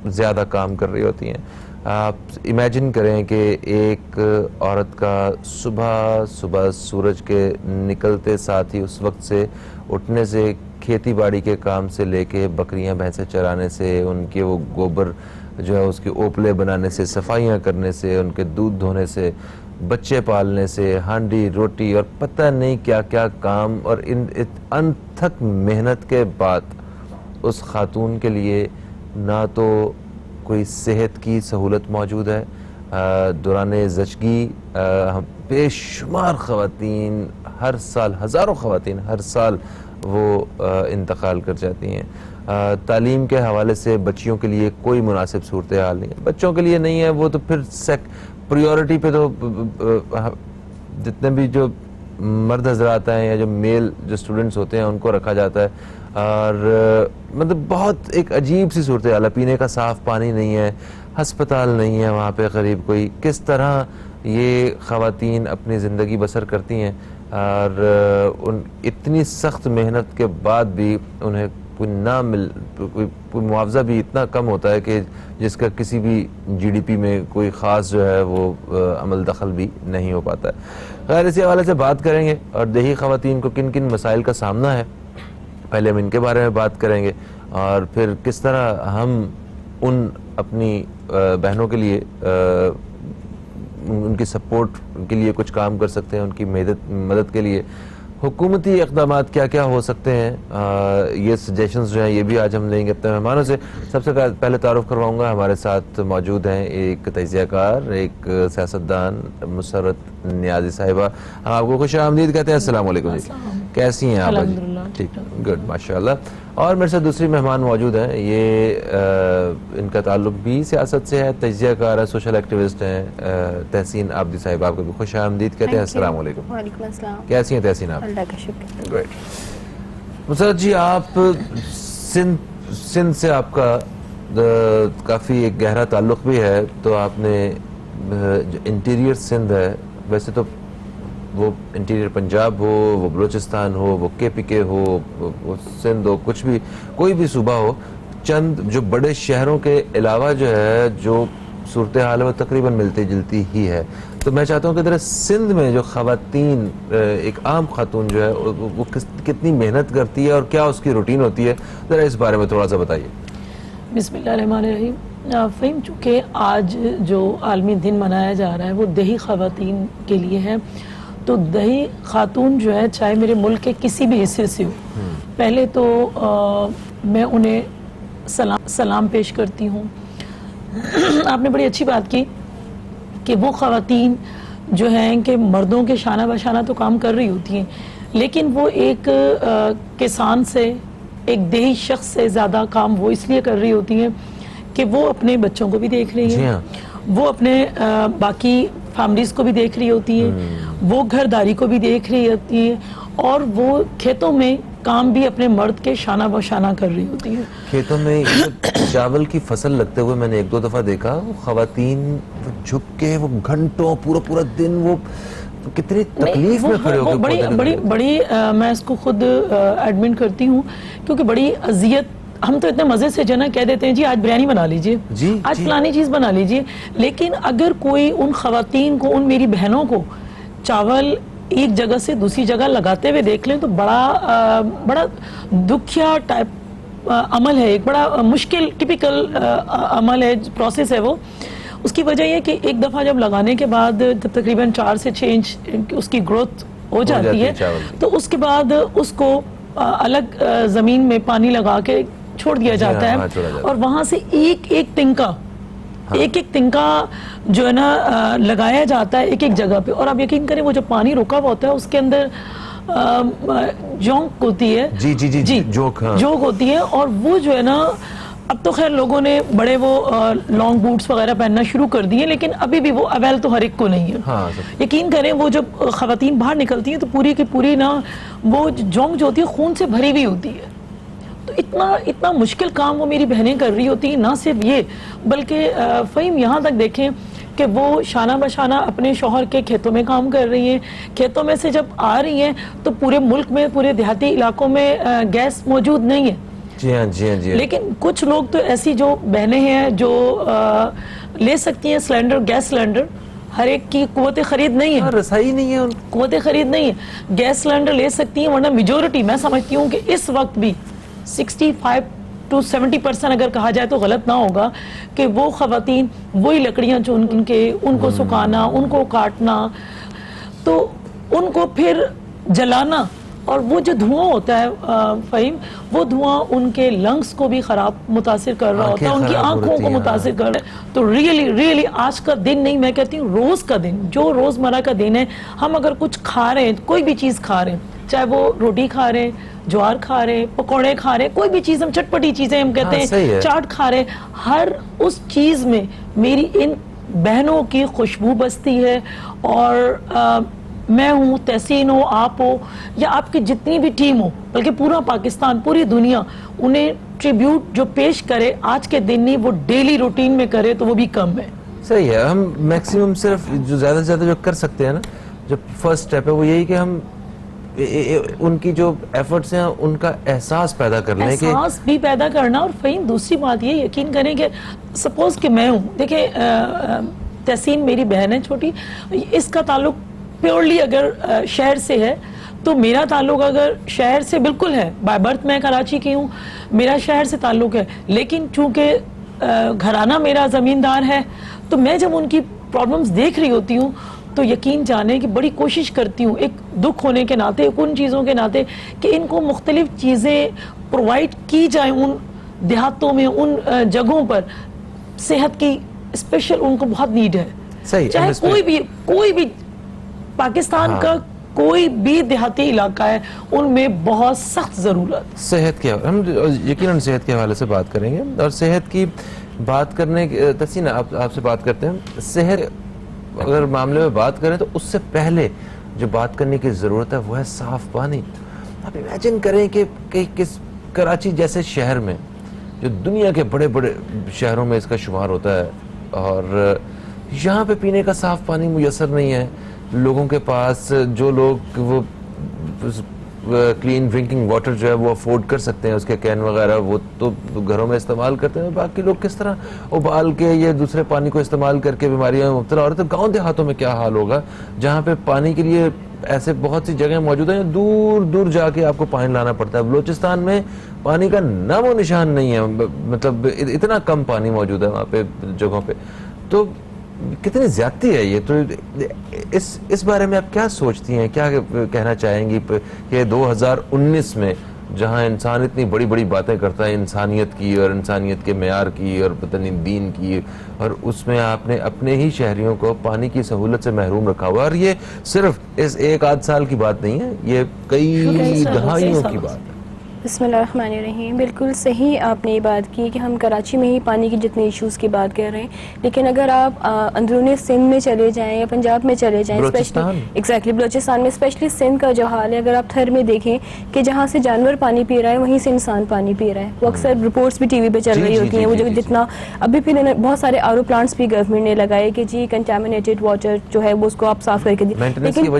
[SPEAKER 1] زیادہ کام کر رہی ہوتی ہیں. آپ امیجن کریں کہ ایک عورت کا صبح سورج کے نکلتے ساتھ ہی اس وقت سے اٹھنے سے, کھیتی باڑی کے کام سے لے کے بکریاں بھینسیں چرانے سے, ان کے وہ گوبر جو ہے اس کے اوپلے بنانے سے, صفائیاں کرنے سے, ان کے دودھ دھونے سے, بچے پالنے سے, ہانڈی روٹی اور پتہ نہیں کیا کیا کام, اور انتھک محنت کے بعد اس خاتون کے لیے نہ تو کوئی صحت کی سہولت موجود ہے. دوران زچگی بے شمار خواتین ہر سال, ہزاروں خواتین ہر سال وہ انتقال کر جاتی ہیں. تعلیم کے حوالے سے بچیوں کے لیے کوئی مناسب صورتحال نہیں ہے, بچوں کے لیے نہیں ہے, وہ تو پھر پریورٹی پہ تو جتنے بھی جو مرد حضرات ہیں یا جو میل جو اسٹوڈنٹس ہوتے ہیں ان کو رکھا جاتا ہے. اور مطلب بہت ایک عجیب سی صورتحال ہے, پینے کا صاف پانی نہیں ہے, ہسپتال نہیں ہے وہاں پہ قریب کوئی. کس طرح یہ خواتین اپنی زندگی بسر کرتی ہیں اور اتنی سخت محنت کے بعد بھی انہیں کوئی معاوضہ بھی اتنا کم ہوتا ہے کہ جس کا کسی بھی جی ڈی پی میں کوئی خاص جو ہے وہ عمل دخل بھی نہیں ہو پاتا ہے. خیر, اسی حوالے سے بات کریں گے اور دیہی خواتین کو کن کن مسائل کا سامنا ہے, پہلے ہم ان کے بارے میں بات کریں گے اور پھر کس طرح ہم ان اپنی بہنوں کے لیے ان کی سپورٹ کے لیے کچھ کام کر سکتے ہیں, ان کی مدد کے لیے حکومتی اقدامات کیا کیا ہو سکتے ہیں. یہ سجیشنز جو ہیں یہ بھی آج ہم لیں گے اپنے مہمانوں سے. سب سے پہلے تعارف کرواؤں گا, ہمارے ساتھ موجود ہیں ایک تجزیہ کار, ایک سیاستدان, مسرت نیازی صاحبہ. ہم آپ کو خوش آمدید کہتے ہیں. السلام علیکم جی, کیسی ہیں آپ؟ ٹھیک, گڈ, ماشاءاللہ. اور میرے ساتھ دوسری مہمان موجود ہیں, یہ ان کا تعلق بھی سیاست سے ہے, تجزیہ کار ہے, سوشل ایکٹیوسٹ ہیں, تحسین عابدی صاحب. آپ کو بھی خوش آمدید کہتے ہیں. السلام علیکم.
[SPEAKER 5] وعلیکم السلام.
[SPEAKER 3] کیسی ہیں تحسین آپ؟
[SPEAKER 5] اللہ کا شکر.
[SPEAKER 3] گریٹ. مسرت جی, آپ سندھ سے آپ کا کافی ایک گہرا تعلق بھی ہے, تو آپ نے انٹیریئر سندھ ہے, ویسے تو وہ انٹیریئر پنجاب ہو, وہ بلوچستان ہو, وہ کے پی کے ہو, وہ سندھ ہو, کچھ بھی کوئی بھی صوبہ ہو, چند جو بڑے شہروں کے علاوہ جو ہے جو صورتحال ہے وہ تقریباً ملتی جلتی ہی ہے. تو میں چاہتا ہوں کہ ذرا سندھ میں جو خواتین, ایک عام خاتون جو ہے وہ کتنی محنت کرتی ہے اور کیا اس کی روٹین ہوتی ہے, ذرا اس بارے میں تھوڑا سا بتائیے.
[SPEAKER 6] بسم اللہ الرحمن الرحیم.
[SPEAKER 5] فہم چونکہ آج جو عالمی دن منایا جا رہا ہے وہ دیہی خواتین کے لیے ہے، تو دیہی خاتون جو ہے چاہے میرے ملک کے کسی بھی حصے سے ہو، پہلے تو میں انہیں سلام پیش کرتی ہوں. آپ نے بڑی اچھی بات کی کہ وہ خواتین جو ہیں کہ مردوں کے شانہ بشانہ تو کام کر رہی ہوتی ہیں، لیکن وہ ایک کسان سے، ایک دیہی شخص سے زیادہ کام وہ اس لیے کر رہی ہوتی ہیں کہ وہ اپنے بچوں کو بھی دیکھ رہی ہیں، وہ اپنے باقی فیملیز کو بھی دیکھ رہی ہوتی ہیں، وہ گھرداری کو بھی دیکھ رہی ہوتی ہیں، اور وہ کھیتوں میں کام بھی اپنے مرد کے شانہ بشانہ کر رہی ہوتی ہیں.
[SPEAKER 1] کھیتوں میں چاول کی فصل لگتے ہوئے میں نے ایک دو دفعہ دیکھا، وہ خواتین جھک کے وہ گھنٹوں پورا دن وہ کتنی تکلیف میں کھڑے ہو کے
[SPEAKER 5] بڑی میں اس کو خود ایڈمٹ کرتی ہوں، کیونکہ بڑی اذیت. ہم تو اتنے مزے سے جنا کہہ دیتے ہیں جی آج بریانی بنا لیجئے، آج فلانی چیز بنا لیجئے، لیکن اگر کوئی ان خواتین کو، ان میری بہنوں کو چاول ایک جگہ سے دوسری جگہ لگاتے ہوئے دیکھ لیں تو بڑا دکھیا ٹائپ عمل ہے، ایک بڑا مشکل ٹپیکل عمل ہے، پروسیس ہے وہ. اس کی وجہ یہ کہ ایک دفعہ جب لگانے کے بعد تقریباً 4 سے 6 انچ اس کی گروتھ ہو جاتی ہے، تو اس کے بعد اس کو الگ زمین میں پانی لگا کے چھوڑ دیا جاتا ہے، اور وہاں سے ایک ایک تنکا جو ہے نا لگایا جاتا ہے ایک ایک جگہ پہ. اور آپ یقین کریں وہ جو پانی رکا ہوا ہوتا ہے اس کے اندر جونک ہوتی ہے، جوک ہوتی ہے، اور وہ جو ہے نا اب تو خیر لوگوں نے بڑے وہ لانگ بوٹس وغیرہ پہننا شروع کر دیے، لیکن ابھی بھی وہ اویل تو ہر ایک کو نہیں ہے. یقین کریں وہ جب خواتین باہر نکلتی ہیں تو پوری کی پوری نا وہ جونک جو ہوتی ہے خون سے بھری ہوئی ہوتی ہے. تو اتنا مشکل کام وہ میری بہنیں کر رہی ہوتی ہیں. نہ صرف یہ بلکہ فہیم یہاں تک دیکھیں کہ وہ شانہ بشانہ اپنے شوہر کے کھیتوں میں کام کر رہی ہیں، کھیتوں میں سے جب آ رہی ہیں تو پورے ملک میں، پورے دیہاتی علاقوں میں گیس موجود نہیں ہے.
[SPEAKER 1] جی ہاں.
[SPEAKER 5] لیکن کچھ لوگ تو ایسی جو بہنیں ہیں جو لے سکتی ہیں سلنڈر، گیس سلنڈر، ہر ایک کی قوت خرید نہیں ہے،
[SPEAKER 1] رسائی نہیں ہے،
[SPEAKER 5] قوت خرید نہیں ہے، گیس سلنڈر لے سکتی ہیں. ورنہ میجورٹی میں سمجھتی ہوں کہ اس وقت بھی 65 to 70% اگر کہا جائے تو غلط نہ ہوگا کہ وہ خواتین وہی لکڑیاں جو ان کو سکھانا، ان کو کاٹنا، تو ان کو پھر جلانا، اور وہ جو دھواں ہوتا ہے فہیم، وہ دھواں ان کے لنگز کو بھی متاثر کر رہا ہوتا ہے، ان کی آنکھوں کو متاثر کر رہا ہے. تو ریئلی آج کا دن نہیں، میں کہتی ہوں روز کا دن، جو روزمرہ کا دن ہے، ہم اگر کچھ کھا رہے ہیں، کوئی بھی چیز کھا رہے ہیں، چاہے وہ روٹی کھا رہے ہیں، جوار کھا رہے ہیں، پکوڑے کھا رہے ہیں، کوئی بھی چیز، ہم چٹپٹی چیزیں ہم کہتے ہیں، چاٹ کھا رہے ہیں، ہر اس چیز میں میری ان بہنوں کی خوشبو بستی ہے. اور میں ہوں، تحسین ہو، آپ ہو، یا آپ کی جتنی بھی ٹیم ہو، بلکہ پورا پاکستان، پوری دنیا انہیں ٹریبیوٹ جو پیش کرے آج کے دن نہیں، وہ ڈیلی روٹین میں کرے تو وہ بھی کم ہے.
[SPEAKER 1] صحیح ہے. ہم میکسیمم صرف جو زیادہ سے زیادہ جو کر سکتے ہیں نا، جو فرسٹ سٹیپ ہے وہ یہی کہ ہم ان کی جو ایفرٹس ہیں ان کا احساس پیدا کر لیں، کہ
[SPEAKER 5] احساس بھی پیدا کرنا. اور فہیم دوسری بات یہ یقین کریں کہ سپوز کہ میں ہوں، دیکھیں تحسین میری بہن ہے چھوٹی، اس کا تعلق پیورلی اگر شہر سے ہے تو میرا تعلق اگر شہر سے بالکل ہے، بائی برتھ میں کراچی کی ہوں، میرا شہر سے تعلق ہے، لیکن چونکہ گھرانہ میرا زمیندار ہے، تو میں جب ان کی پرابلمز دیکھ رہی ہوتی ہوں تو یقین جانے کہ بڑی کوشش کرتی ہوں، ایک دکھ ہونے کے ناطے، ان چیزوں کے ناطے، کہ ان کو مختلف چیزیں پرووائڈ کی جائیں ان دیہاتوں میں، ان جگہوں پر. صحت کی اسپیشل ان کو بہت نیڈ ہے. چاہے کوئی بھی پاکستان کا کوئی بھی دیہاتی علاقہ ہے، ان میں بہت سخت ضرورت.
[SPEAKER 1] صحت کے ہم یقیناً صحت کے حوالے سے بات کریں گے، اور صحت کی بات کرنے تحسین آپ سے بات کرتے ہیں. صحت اگر معاملے میں بات کریں تو اس سے پہلے جو بات کرنے کی ضرورت ہے وہ ہے صاف پانی. آپ امیجن کریں کہ کس کراچی جیسے شہر میں، جو دنیا کے بڑے بڑے شہروں میں اس کا شمار ہوتا ہے، اور یہاں پہ پینے کا صاف پانی میسر نہیں ہے لوگوں کے پاس. جو لوگ وہ کلین ڈرنکنگ واٹر جو ہے وہ افورڈ کر سکتے ہیں, اس کے کین وغیرہ وہ تو گھروں میں استعمال کرتے ہیں, باقی لوگ کس طرح ابال کے یا دوسرے پانی کو استعمال کر کے بیماریوں میں مبتلا ہو رہے. تو گاؤں دیہاتوں میں کیا حال ہوگا جہاں پہ پانی کے لیے ایسے بہت سی جگہیں موجود ہیں, دور دور جا کے آپ کو پانی لانا پڑتا ہے. بلوچستان میں پانی کا نام و نشان نہیں ہے, مطلب اتنا کم پانی موجود ہے وہاں پہ جگہوں پہ. تو کتنی زیادتی ہے یہ. تو اس بارے میں آپ کیا سوچتی ہیں, کیا کہنا چاہیں گی کہ 2019 میں جہاں انسان اتنی بڑی بڑی باتیں کرتا ہے انسانیت کی اور انسانیت کے معیار کی اور پتہ نہیں دین کی, اور اس میں آپ نے اپنے ہی شہریوں کو پانی کی سہولت سے محروم رکھا ہوا. اور یہ صرف اس ایک آدھ سال کی بات نہیں ہے, یہ کئی دہائیوں کی بات ہے.
[SPEAKER 6] بسم اللہ الرحمن الرحیم. بالکل صحیح آپ نے یہ بات کی کہ ہم کراچی میں ہی پانی کی جتنے ایشوز کی بات کر رہے ہیں, لیکن اگر آپ اندرونی سندھ میں چلے جائیں یا پنجاب میں چلے جائیں, ایگزیکٹلی بلوچستان میں اسپیشلی سندھ کا جو حال ہے, اگر آپ تھر میں دیکھیں کہ جہاں سے جانور پانی پی رہا ہے وہیں سے انسان پانی پی رہا ہے. وہ اکثر رپورٹس بھی ٹی وی پہ چل رہی ہوتی ہیں, وہ جو جتنا ابھی پھر بہت سارے آر او پلانٹس بھی گورنمنٹ نے لگائے کہ جی کنٹامینیٹڈ واٹر جو ہے وہ اس کو آپ صاف کر کے دیں, لیکن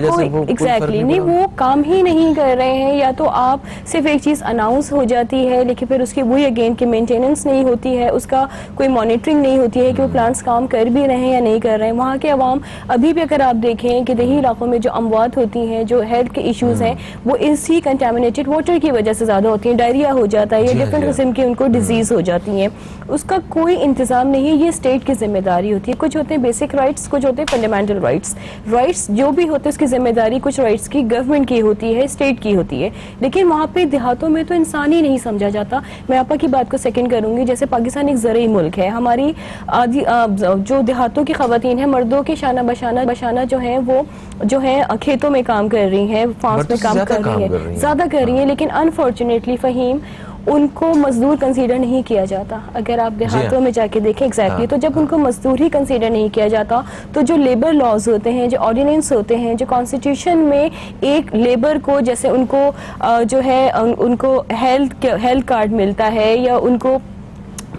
[SPEAKER 6] ایگزیکٹلی نہیں, وہ کام ہی نہیں کر رہے ہیں. یا تو آپ صرف ایک چیز اناؤنس ہو جاتی ہے لیکن پھر اس کی وہی اگین کی مینٹیننس نہیں ہوتی ہے, اس کا کوئی مانیٹرنگ نہیں ہوتی ہے کہ وہ پلانٹس کام کر بھی رہے ہیں یا نہیں کر رہے ہیں. وہاں کے عوام ابھی بھی اگر آپ دیکھیں کہ دیہی علاقوں میں جو اموات ہوتی ہیں, جو ہیلتھ کے ایشوز ہیں, وہ اسی کنٹامینیٹڈ واٹر کی وجہ سے زیادہ ہوتی ہیں. ڈائریا ہو جاتا ہے یا ڈفرینٹ قسم کی ان کو ڈیزیز ہو جاتی ہیں. اس کا کوئی انتظام نہیں ہے, یہ اسٹیٹ کی ذمہ داری ہوتی ہے. کچھ ہوتے ہیں بیسک رائٹس, کچھ ہوتے ہیں فنڈامنٹل رائٹس جو بھی ہوتے ہیں اس کی ذمہ داری کچھ رائٹس کی گورنمنٹ کی ہوتی ہے, اسٹیٹ کی ہوتی ہے. لیکن وہاں پہ دیہاتوں میں تو انسان ہی نہیں سمجھا جاتا. میں آپا کی بات کو سیکنڈ کروں گی. جیسے پاکستان ایک زرعی ملک ہے, ہماری جو دیہاتوں کی خواتین ہیں, مردوں کے شانہ بشانہ جو ہیں وہ جو ہے کھیتوں میں کام کر رہی ہیں, فارمز میں کام کر رہی ہیں, زیادہ کر رہی ہیں, لیکن انفارچونیٹلی فہیم ان کو مزدور کنسیڈر نہیں کیا جاتا. اگر آپ دیہاتوں میں جا کے دیکھیں ایگزیکٹلی, تو جب ان کو مزدور ہی کنسیڈر نہیں کیا جاتا تو جو لیبر لاز ہوتے ہیں, جو آرڈیننس ہوتے ہیں, جو کانسٹیٹیوشن میں ایک لیبر کو جیسے ان کو جو ہے ان کو ہیلتھ کارڈ ملتا ہے یا ان کو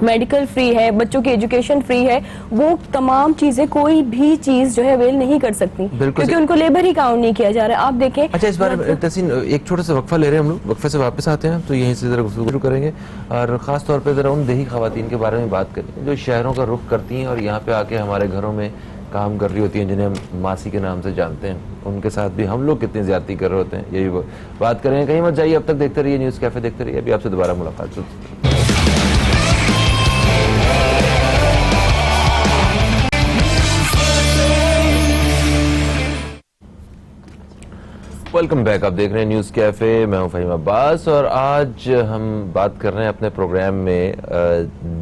[SPEAKER 6] میڈیکل فری ہے, بچوں کی ایجوکیشن فری ہے, وہ تمام چیزیں کوئی بھی چیز جو ہے اویل نہیں کر سکتی کیونکہ ان کو لیبر ہی کاؤنٹ نہیں کیا جا رہا ہے. آپ دیکھیں.
[SPEAKER 1] اچھا, اس بارے میں تحسین ایک چھوٹا سا وقفہ لے رہے ہیں ہم لوگ, وقفے سے واپس آتے ہیں تو یہیں سے ذرا گفتگو شروع کریں گے, اور خاص طور پہ ذرا ان دیہی خواتین کے بارے میں بات کریں گے جو شہروں کا رخ کرتی ہیں اور یہاں پہ آ کے ہمارے گھروں میں کام کر رہی ہوتی ہیں, جنہیں ہم ماسی کے نام سے جانتے ہیں. ان کے ساتھ بھی ہم لوگ کتنی زیادتی کر رہے ہوتے ہیں, یہی بات کریں. کہیں مت جائیے, اب تک دیکھتے رہیے نیوز کیفے, دیکھتے رہیے. ابھی آپ سے دوبارہ ملاقات. Welcome back. آپ دیکھ رہے ہیں نیوز کیفے, میں ہوں فہیم عباس, اور آج ہم بات کر رہے ہیں اپنے پروگرام میں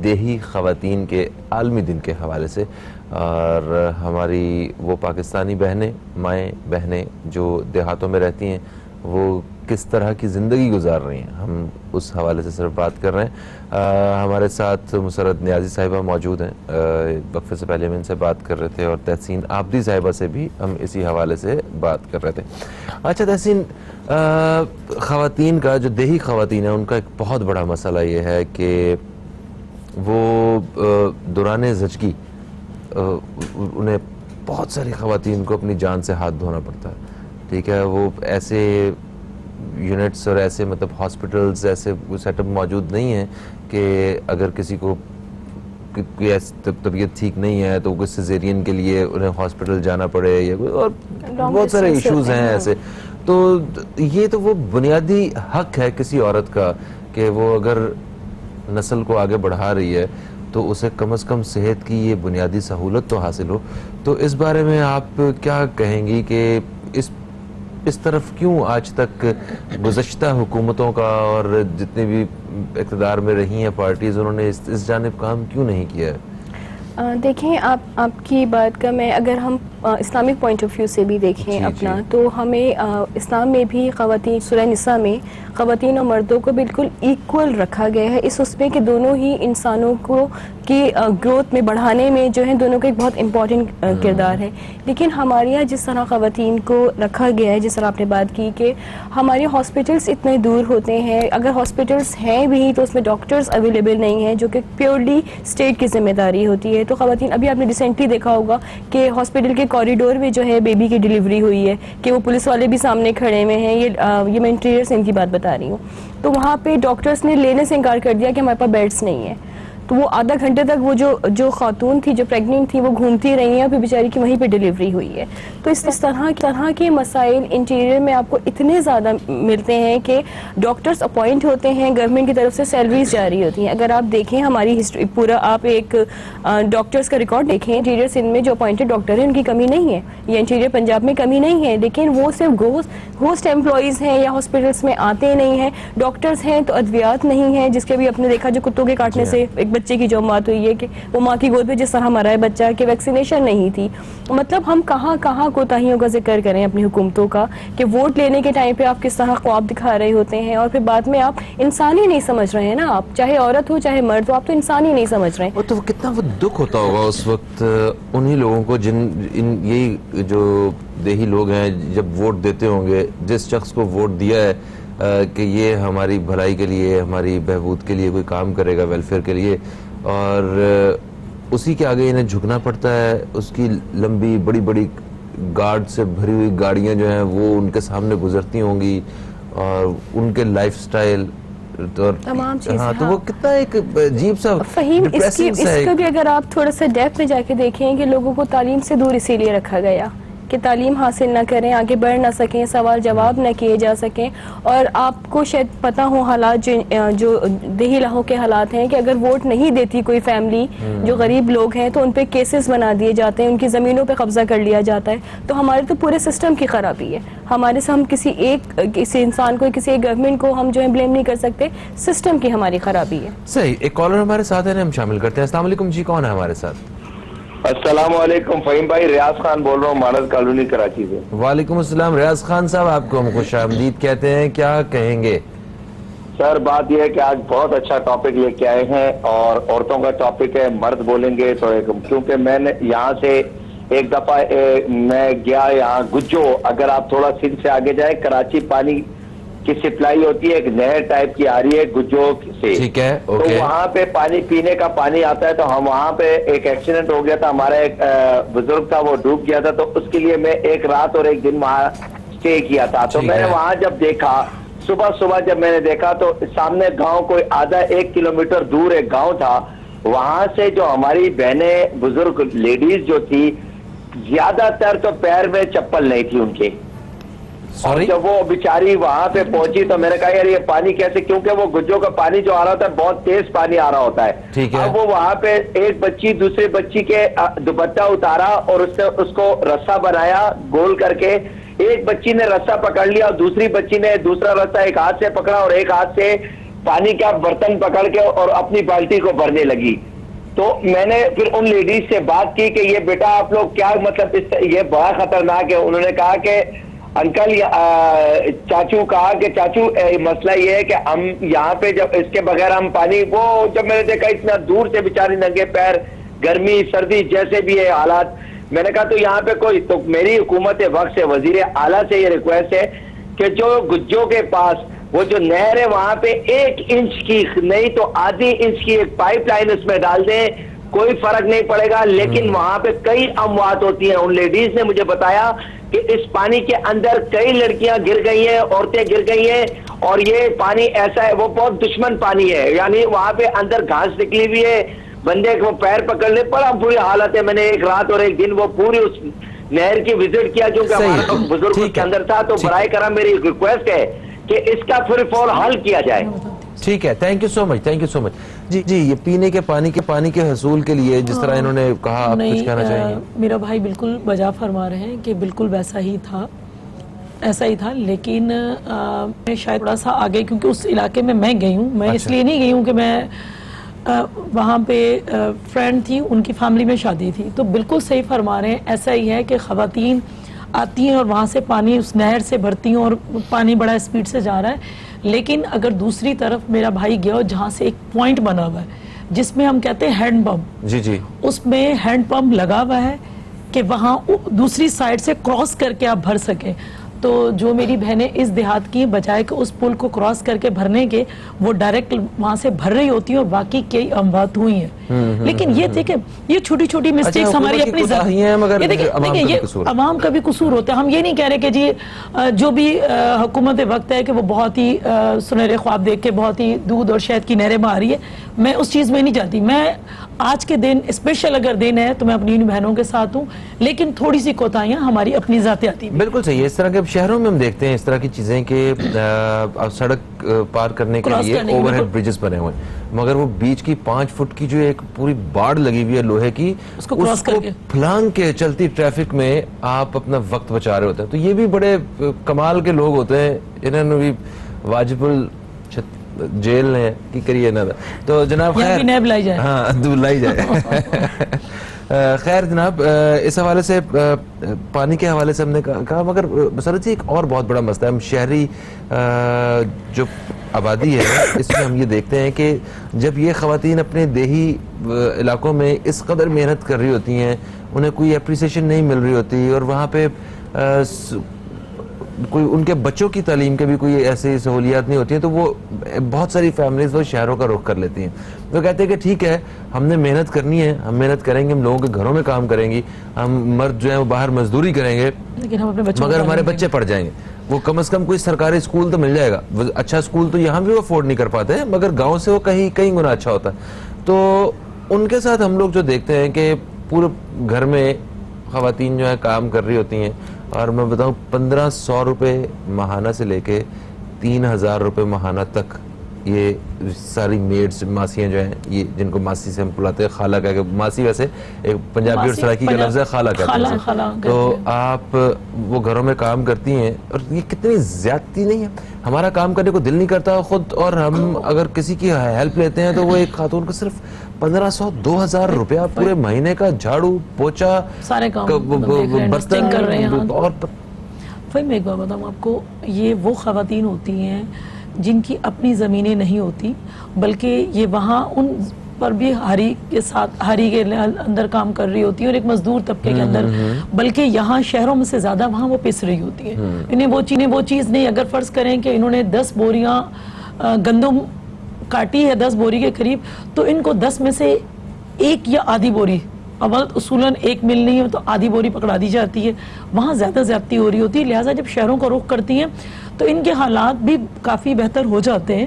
[SPEAKER 1] دیہی خواتین کے عالمی دن کے حوالے سے, اور ہماری وہ پاکستانی بہنیں, مائیں بہنیں جو دیہاتوں میں رہتی ہیں, وہ کس طرح کی زندگی گزار رہی ہیں, ہم اس حوالے سے صرف بات کر رہے ہیں. ہمارے ساتھ مسرت نیازی صاحبہ موجود ہیں, وقفے سے پہلے ہم ان سے بات کر رہے تھے, اور تحسین عابدی صاحبہ سے بھی ہم اسی حوالے سے بات کر رہے تھے. اچھا تحسین, خواتین کا, جو دیہی خواتین ہیں, ان کا ایک بہت بڑا مسئلہ یہ ہے کہ وہ دوران زچگی انہیں بہت ساری خواتین کو اپنی جان سے ہاتھ دھونا پڑتا ہے. ٹھیک ہے, وہ ایسے یونٹس اور ایسے مطلب ہاسپٹلز ایسے سیٹ اپ موجود نہیں ہیں کہ اگر کسی کو طبیعت ٹھیک نہیں ہے تو کوئی سیزیرین کے لیے انہیں ہاسپٹل جانا پڑے, یا اور بہت سارے ایشوز ہیں ایسے. تو یہ تو وہ بنیادی حق ہے کسی عورت کا کہ وہ اگر نسل کو آگے بڑھا رہی ہے تو اسے کم از کم صحت کی یہ بنیادی سہولت تو حاصل ہو. تو اس بارے میں آپ کیا کہیں گی کہ اس طرف کیوں آج تک گزشتہ حکومتوں کا اور جتنے بھی اقتدار میں رہی ہیں پارٹیز, انہوں نے اس جانب کام کیوں نہیں کیا ہے؟
[SPEAKER 6] دیکھیں, آپ کی بات کا میں اگر ہم اسلامک پوائنٹ آف ویو سے بھی دیکھیں اپنا, تو ہمیں اسلام میں بھی خواتین, سورہ نساء میں خواتین اور مردوں کو بالکل ایکول رکھا گیا ہے, اس میں کہ دونوں ہی انسانوں کو کی گروتھ میں بڑھانے میں جو ہے دونوں کا ایک بہت امپورٹنٹ کردار ہے. لیکن ہمارے یہاں جس طرح خواتین کو رکھا گیا ہے, جس طرح آپ نے بات کی کہ ہمارے ہاسپٹلس اتنے دور ہوتے ہیں, اگر ہاسپٹلس ہیں بھی تو اس میں ڈاکٹرز اویلیبل نہیں ہیں, جو کہ پیورلی اسٹیٹ کی ذمہ داری ہوتی ہے. تو خواتین ابھی آپ نے ریسنٹلی دیکھا ہوگا کہ ہاسپٹل کے کوریڈور میں جو ہے بیبی کی ڈلیوری ہوئی ہے کہ وہ پولیس والے بھی سامنے کھڑے ہوئے ہیں. یہ میں انٹیریئر سندھ کی بات بتا رہی ہوں. تو وہاں پہ ڈاکٹرز نے لینے سے انکار کر دیا کہ ہمارے پاس بیڈس نہیں ہیں. تو وہ آدھا گھنٹے تک وہ جو خاتون تھی جو پریگننٹ تھی وہ گھومتی رہی ہیں, پھر بیچاری کی وہیں پہ ڈلیوری ہوئی ہے. تو اس طرح کے مسائل انٹیریئر میں آپ کو اتنے زیادہ ملتے ہیں کہ ڈاکٹرز اپوائنٹ ہوتے ہیں, گورنمنٹ کی طرف سے سیلریز جاری ہوتی ہیں. اگر آپ دیکھیں ہماری ہسٹری پورا, آپ ایک ڈاکٹرز کا ریکارڈ دیکھیں, انٹیریئر سندھ میں جو اپوائنٹڈ ڈاکٹر ہیں ان کی کمی نہیں ہے, یا انٹیریئر پنجاب میں کمی نہیں ہے, لیکن وہ صرف ہوسٹ امپلائیز ہیں یا ہاسپٹلس میں آتے نہیں ہیں. ڈاکٹرز ہیں تو ادویات نہیں ہیں, جس کے بھی اپنے دیکھا جو کتوں کے کاٹنے سے ایک بچے کی جو موت ہوئی ہے کہ وہ ماں کی گود میں جس طرح مرا ہے بچہ کہ ویکسینیشن نہیں تھی. مطلب ہم کہاں کوتاہیوں کا ذکر کریں اپنی حکومتوں کا کہ ووٹ لینے کے ٹائم پہ آپ کس طرح خواب دکھا رہے ہوتے ہیں اور پھر بعد میں آپ انسان ہی نہیں سمجھ رہے ہیں نا. آپ چاہے عورت ہو چاہے مرد ہو, آپ تو انسان ہی نہیں سمجھ رہے ہیں.
[SPEAKER 1] تو کتنا وہ دکھ ہوتا ہوگا اس وقت انہی لوگوں کو یہی جو دیہی لوگ ہیں جب ووٹ دیتے ہوں گے, جس شخص کو ووٹ دیا ہے کہ یہ ہماری بھلائی کے لیے, ہماری بہبود کے لیے کوئی کام کرے گا, ویلفیئر کے لیے, اور اسی کے آگے انہیں جھکنا پڑتا ہے. اس کی لمبی بڑی گارڈ سے بھری ہوئی گاڑیاں جو ہیں وہ ان کے سامنے گزرتی ہوں گی, اور ان کے لائف سٹائل
[SPEAKER 6] تمام چیز.
[SPEAKER 1] ہاں, تو وہ کتنا ایک عجیب سا
[SPEAKER 6] فہیم, اس کا بھی اگر آپ تھوڑا سا ڈیپتھ میں جا کے دیکھیں کہ لوگوں کو تعلیم سے دور اسی لیے رکھا گیا کہ تعلیم حاصل نہ کریں, آگے بڑھ نہ سکیں, سوال جواب نہ کیے جا سکیں. اور آپ کو شاید پتہ ہو حالات جو دیہی علاقوں کے حالات ہیں کہ اگر ووٹ نہیں دیتی کوئی فیملی جو غریب لوگ ہیں تو ان پہ کیسز بنا دیے جاتے ہیں, ان کی زمینوں پہ قبضہ کر لیا جاتا ہے. تو ہمارے تو پورے سسٹم کی خرابی ہے. ہمارے سے ہم کسی انسان کو, کسی ایک گورنمنٹ کو ہم جو ہے بلیم نہیں کر سکتے, سسٹم کی ہماری خرابی ہے.
[SPEAKER 1] صحیح. ایک کالر ہمارے ساتھ ہے, ہم شامل کرتے ہیں. السلام علیکم جی, کون ہے ہمارے ساتھ؟
[SPEAKER 7] السلام علیکم فہیم بھائی, ریاض خان بول رہا ہوں مانس کالونی کراچی سے.
[SPEAKER 1] وعلیکم السلام ریاض خان صاحب, آپ کو ہم خوش آمدید کہتے ہیں. کیا کہیں گے
[SPEAKER 7] سر؟ بات یہ ہے کہ آج بہت اچھا ٹاپک لے کے آئے ہیں, اور عورتوں کا ٹاپک ہے. مرد بولیں گے تو کیونکہ میں نے یہاں سے ایک دفعہ میں گیا یہاں گجو, اگر آپ تھوڑا سندھ سے آگے جائیں, کراچی پانی کی سپلائی ہوتی ہے, ایک نہر ٹائپ کی آ رہی ہے گجو سے,
[SPEAKER 1] ٹھیک ہے,
[SPEAKER 7] تو وہاں پہ پانی پینے کا پانی آتا ہے. تو ہم وہاں پہ ایک ایکسیڈنٹ ہو گیا تھا, ہمارا ایک بزرگ تھا وہ ڈوب گیا تھا, تو اس کے لیے میں ایک رات اور ایک دن وہاں اسٹے کیا تھا. تو میں نے وہاں جب دیکھا, صبح جب میں نے دیکھا تو سامنے گاؤں کوئی آدھا 1 کلومیٹر دور ایک گاؤں تھا. وہاں سے جو ہماری بہنیں بزرگ لیڈیز جو تھی, زیادہ تر تو پیر میں چپل نہیں تھی ان کے. اور جب وہ بیچاری وہاں پہ پہنچی تو میں نے کہا یار یہ پانی کیسے, کیونکہ وہ گجو کا پانی جو آ رہا ہوتا ہے بہت تیز پانی آ رہا ہوتا ہے. اب وہ وہاں پہ ایک بچی دوسرے بچی کے دوپٹہ اتارا اور اس نے اس کو رسا بنایا گول کر کے. ایک بچی نے رسا پکڑ لیا اور دوسری بچی نے دوسرا رسا ایک ہاتھ سے پکڑا اور ایک ہاتھ سے پانی کا برتن پکڑ کے اور اپنی بالٹی کو بھرنے لگی. تو میں نے پھر ان لیڈیز سے بات کی کہ یہ بیٹا آپ لوگ کیا, مطلب یہ بڑا خطرناک ہے. انہوں نے کہا کہ انکل, چاچو کہا کہ چاچو مسئلہ یہ ہے کہ ہم یہاں پہ جب اس کے بغیر ہم پانی, وہ جب میں نے دیکھا اتنا دور سے بیچاری ننگے پیر, گرمی سردی جیسے بھی ہے حالات, میں نے کہا تو یہاں پہ کوئی, تو میری حکومت وقت سے وزیر اعلیٰ سے یہ ریکویسٹ ہے کہ جو گجو کے پاس وہ جو نہر ہے وہاں پہ 1 انچ کی نہیں تو آدھی انچ کی ایک پائپ لائن اس میں ڈال دیں, کوئی فرق نہیں پڑے گا. لیکن وہاں پہ کئی اموات ہوتی ہیں. ان لیڈیز نے مجھے بتایا کہ اس پانی کے اندر کئی لڑکیاں گر گئی ہیں, عورتیں گر گئی ہیں, اور یہ پانی ایسا ہے وہ بہت دشمن پانی ہے. یعنی وہاں پہ اندر گھاس نکلی ہوئی ہے, بندے کو پیر پکڑنے بڑا بری حالت ہے. میں نے ایک رات اور ایک دن وہ پوری اس نہر کی وزٹ کیا کیونکہ ہمارا بزرگ اس کے اندر تھا. تو برائے کرم میری ریکویسٹ ہے کہ اس کا پھر فور حل کیا جائے.
[SPEAKER 1] ٹھیک ہے, thank you so much, thank you so much. جی یہ پینے کے پانی کے حصول کے لیے جس طرح انہوں نے کہا, آپ کچھ کہنا چاہیں گے؟
[SPEAKER 5] میرا بھائی بالکل بجا فرما رہے ہیں کہ بالکل ویسا ہی تھا, ایسا ہی تھا. لیکن میں شاید تھوڑا سا آگے, کیونکہ اس علاقے میں گئی ہوں, میں اس لیے نہیں گئی ہوں کہ میں وہاں پہ فرینڈ تھی, ان کی فیملی میں شادی تھی. تو بالکل صحیح فرما رہے ہیں, ایسا ہی ہے کہ خواتین آتی ہیں اور وہاں سے پانی اس نہر سے بھرتی ہیں اور پانی بڑا اسپیڈ سے جا رہا ہے. لیکن اگر دوسری طرف میرا بھائی گیا جہاں سے ایک پوائنٹ بنا ہوا ہے جس میں ہم کہتے ہیں ہینڈ پمپ,
[SPEAKER 1] جی
[SPEAKER 5] اس میں ہینڈ پمپ لگا ہوا ہے کہ وہاں دوسری سائڈ سے کراس کر کے آپ بھر سکیں. تو جو میری بہنیں اس دیہات کی بجائے کہ اس پل کو کراس کر کے بھرنے کے وہ ڈائریکٹ وہاں سے بھر رہی ہوتی ہیں اور باقی کئی اموات ہوئی ہیں. لیکن یہ دیکھیں یہ چھوٹی چھوٹی مسٹیکس ہماری اپنی یہ عوام کا بھی قصور ہوتا ہے. ہم یہ نہیں کہہ رہے کہ جی جو بھی حکومت وقت ہے کہ وہ بہت ہی سنہرے خواب دیکھ کے بہت ہی دودھ اور شہد کی نہریں بہا رہی ہے, میں اس چیز میں نہیں جاتی. میں آج کے دن اسپیشل اگر دن ہے تو میں اپنی ان بہنوں کے ساتھ ہوں, لیکن تھوڑی سی کوتاہیاں ہماری اپنی ذاتیاتی.
[SPEAKER 1] بالکل صحیح ہے. اس طرح کے شہروں میں ہم دیکھتے ہیں اس طرح کی چیزیں کہ سڑک پار کرنے کے لیے اوور ہیڈ بریجز بنے ہوئے ہیں, مگر وہ بیچ کی 5 فٹ کی جو ایک پوری باڑ لگی ہوئی ہے لوہے کی, اس کو پھلانگ کے چلتی ٹریفک میں آپ اپنا وقت بچا رہے ہوتے ہیں. تو یہ بھی بڑے کمال کے لوگ ہوتے ہیں, انہوں نے بھی واجب جیل نے کی کریے نا. تو جناب خیر, ہاں دور لائی جائے. خیر جناب, اس حوالے سے پانی کے حوالے سے ہم نے کہا, مگر مسرت جی ایک اور بہت بڑا مسئلہ ہے. ہم شہری جو آبادی ہے اس میں ہم یہ دیکھتے ہیں کہ جب یہ خواتین اپنے دیہی علاقوں میں اس قدر محنت کر رہی ہوتی ہیں, انہیں کوئی اپریسیشن نہیں مل رہی ہوتی, اور وہاں پہ کوئی ان کے بچوں کی تعلیم کے بھی کوئی ایسی سہولیات نہیں ہوتی ہیں, تو وہ بہت ساری فیملیز وہ شہروں کا رخ کر لیتی ہیں. تو کہتے ہیں کہ ٹھیک ہے ہم نے محنت کرنی ہے, ہم محنت کریں گے, ہم لوگوں کے گھروں میں کام کریں گی, ہم مرد جو ہیں وہ باہر مزدوری کریں گے, مگر ہمارے بچے پڑھ جائیں گے. وہ کم از کم کوئی سرکاری اسکول تو مل جائے گا. اچھا اسکول تو یہاں بھی وہ افورڈ نہیں کر پاتے, مگر گاؤں سے وہ کہیں گنا اچھا ہوتا ہے. تو ان کے ساتھ ہم لوگ جو دیکھتے ہیں کہ پورے گھر میں خواتین جو ہے کام کر رہی ہوتی ہیں, اور میں بتاؤں 1500 روپے ماہانہ سے لے کے 3000 روپے ماہانہ تک یہ ساری میڈز ماسیاں جو ہیں, یہ جن کو ماسی سے ہم بلاتے ہیں, خالہ کہہ کے, ماسی ویسے ایک پنجابی اور سرائکی کا لفظ ہے, خالہ کہتے ہیں. تو آپ وہ گھروں میں کام کرتی ہیں, اور یہ کتنی زیادتی نہیں ہے. ہمارا کام کرنے کو دل نہیں کرتا خود, اور ہم اگر کسی کی ہیلپ لیتے ہیں تو وہ ایک خاتون کو صرف 1500-2000 روپیہ پورے مہینے کا جھاڑو پوچھا
[SPEAKER 5] سارے کام برتن کر رہے ہیں. اور بھائی میں ایک بات بتاؤں آپ کو, یہ وہ خواتین ہوتی ہیں جن کی اپنی زمینیں نہیں ہوتی, بلکہ یہ وہاں ان پر بھی ہری کے ساتھ ہری کے اندر کام کر رہی ہوتی ہے, اور ایک مزدور طبقے کے اندر, بلکہ یہاں شہروں میں سے زیادہ وہاں وہ پس رہی ہوتی ہے. انہیں وہ چیز نہیں. اگر فرض کریں کہ انہوں نے 10 بوریاں گندم کاٹی ہے 10 بوری کے قریب, تو ان کو 10 میں سے 1 یا آدھی بوری, اصولاً 1 مل نہیں ہے تو آدھی بوری پکڑا دی جاتی ہے. وہاں زیادہ زیادتی ہو رہی ہوتی ہے. لہٰذا جب شہروں کا رخ کرتی ہیں تو ان کے حالات بھی کافی بہتر ہو جاتے ہیں,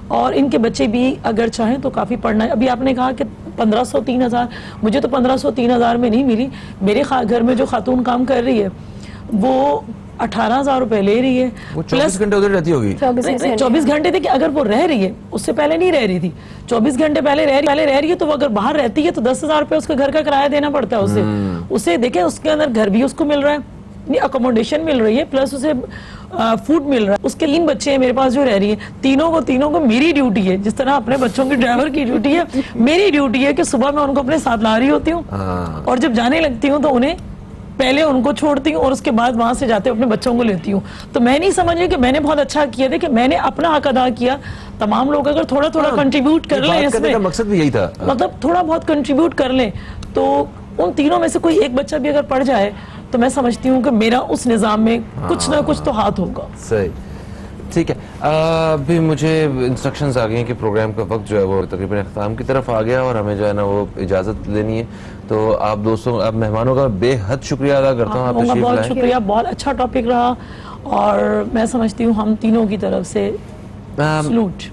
[SPEAKER 5] اور ان کے بچے بھی اگر چاہیں تو کافی پڑھنا ہے. ابھی آپ نے کہا کہ 1500-3000, مجھے تو 1500-3000 میں نہیں ملی. میرے گھر میں جو خاتون کام کر رہی ہے وہ 18,000 روپے لے رہی ہے.
[SPEAKER 1] وہ 24 گھنٹے ادھر رہتی ہوگی.
[SPEAKER 5] 24 گھنٹے تھے کہ اگر وہ رہ رہی ہے, اس سے پہلے نہیں رہ رہی تھی, 24 گھنٹے پہلے رہ رہی ہے, تو وہ اگر باہر رہتی ہے تو 10,000 روپے اس کے گھر کا کرایہ دینا پڑتا ہے اسے. دیکھیں اس کے اندر گھر بھی اس کو مل رہا ہے, اکوموڈیشن مل رہی ہے, پلس اسے فوڈ مل رہا ہے. اس کے 3 بچے ہیں میرے پاس جو رہ رہی ہیں, تینوں کو میری ڈیوٹی ہے, جس طرح اپنے بچوں کی ڈرائیور کی ڈیوٹی ہے, میری ڈیوٹی ہے کہ صبح میں ان کو اپنے ساتھ لا رہی ہوتی ہوں, اور جب جانے لگتی ہوں تو انہیں پہلے ان کو چھوڑتی ہوں, اور اس کے بعد وہاں سے جاتے اپنے بچوں کو لیتی ہوں. تو میں نہیں سمجھ رہی کہ میں نے بہت اچھا کیا تھا کہ میں نے اپنا حق ادا کیا. تمام لوگ اگر تھوڑا کنٹریبیوٹ کر لیں, اس میں
[SPEAKER 1] مقصد بھی یہی تھا,
[SPEAKER 5] مطلب تھوڑا بہت کنٹریبیوٹ کر لیں, تو ان تینوں میں سے کوئی ایک بچہ بھی اگر پڑھ جائے تو میں سمجھتی ہوں کہ میرا اس نظام میں کچھ نہ کچھ تو ہاتھ ہوگا.
[SPEAKER 1] صحیح, ٹھیک ہے. ابھی مجھے انسٹرکشنز آ گئی ہیں کہ پروگرام کا وقت جو ہے وہ تقریباً اختتام کی طرف آ گیا, اور ہمیں جو ہے نا وہ اجازت لینی ہے. تو آپ دوستوں, آپ مہمانوں کا بے حد شکریہ ادا کرتا ہوں. آپ تشریف لائے,
[SPEAKER 5] بہت شکریہ, بہت اچھا ٹاپک رہا, اور میں سمجھتی ہوں ہم تینوں کی طرف سے سلوٹ.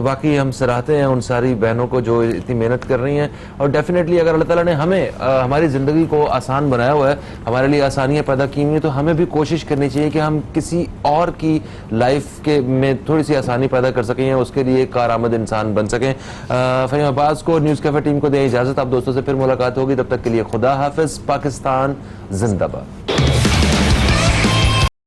[SPEAKER 1] باقی ہم سراہتے ہیں ان ساری بہنوں کو جو اتنی محنت کر رہی ہیں, اور ڈیفینیٹلی اگر اللہ تعالیٰ نے ہمیں ہماری زندگی کو آسان بنایا ہوا ہے, ہمارے لیے آسانیاں پیدا کی ہوئی ہیں, تو ہمیں بھی کوشش کرنی چاہیے کہ ہم کسی اور کی لائف کے میں تھوڑی سی آسانی پیدا کر سکیں, اس کے لیے کارآمد انسان بن سکیں. فہیم عباس کو, نیوز کیفے ٹیم کو دیں اجازت. آپ دوستوں سے پھر ملاقات ہوگی, تب تک کے لیے خدا حافظ. پاکستان زندہ باد.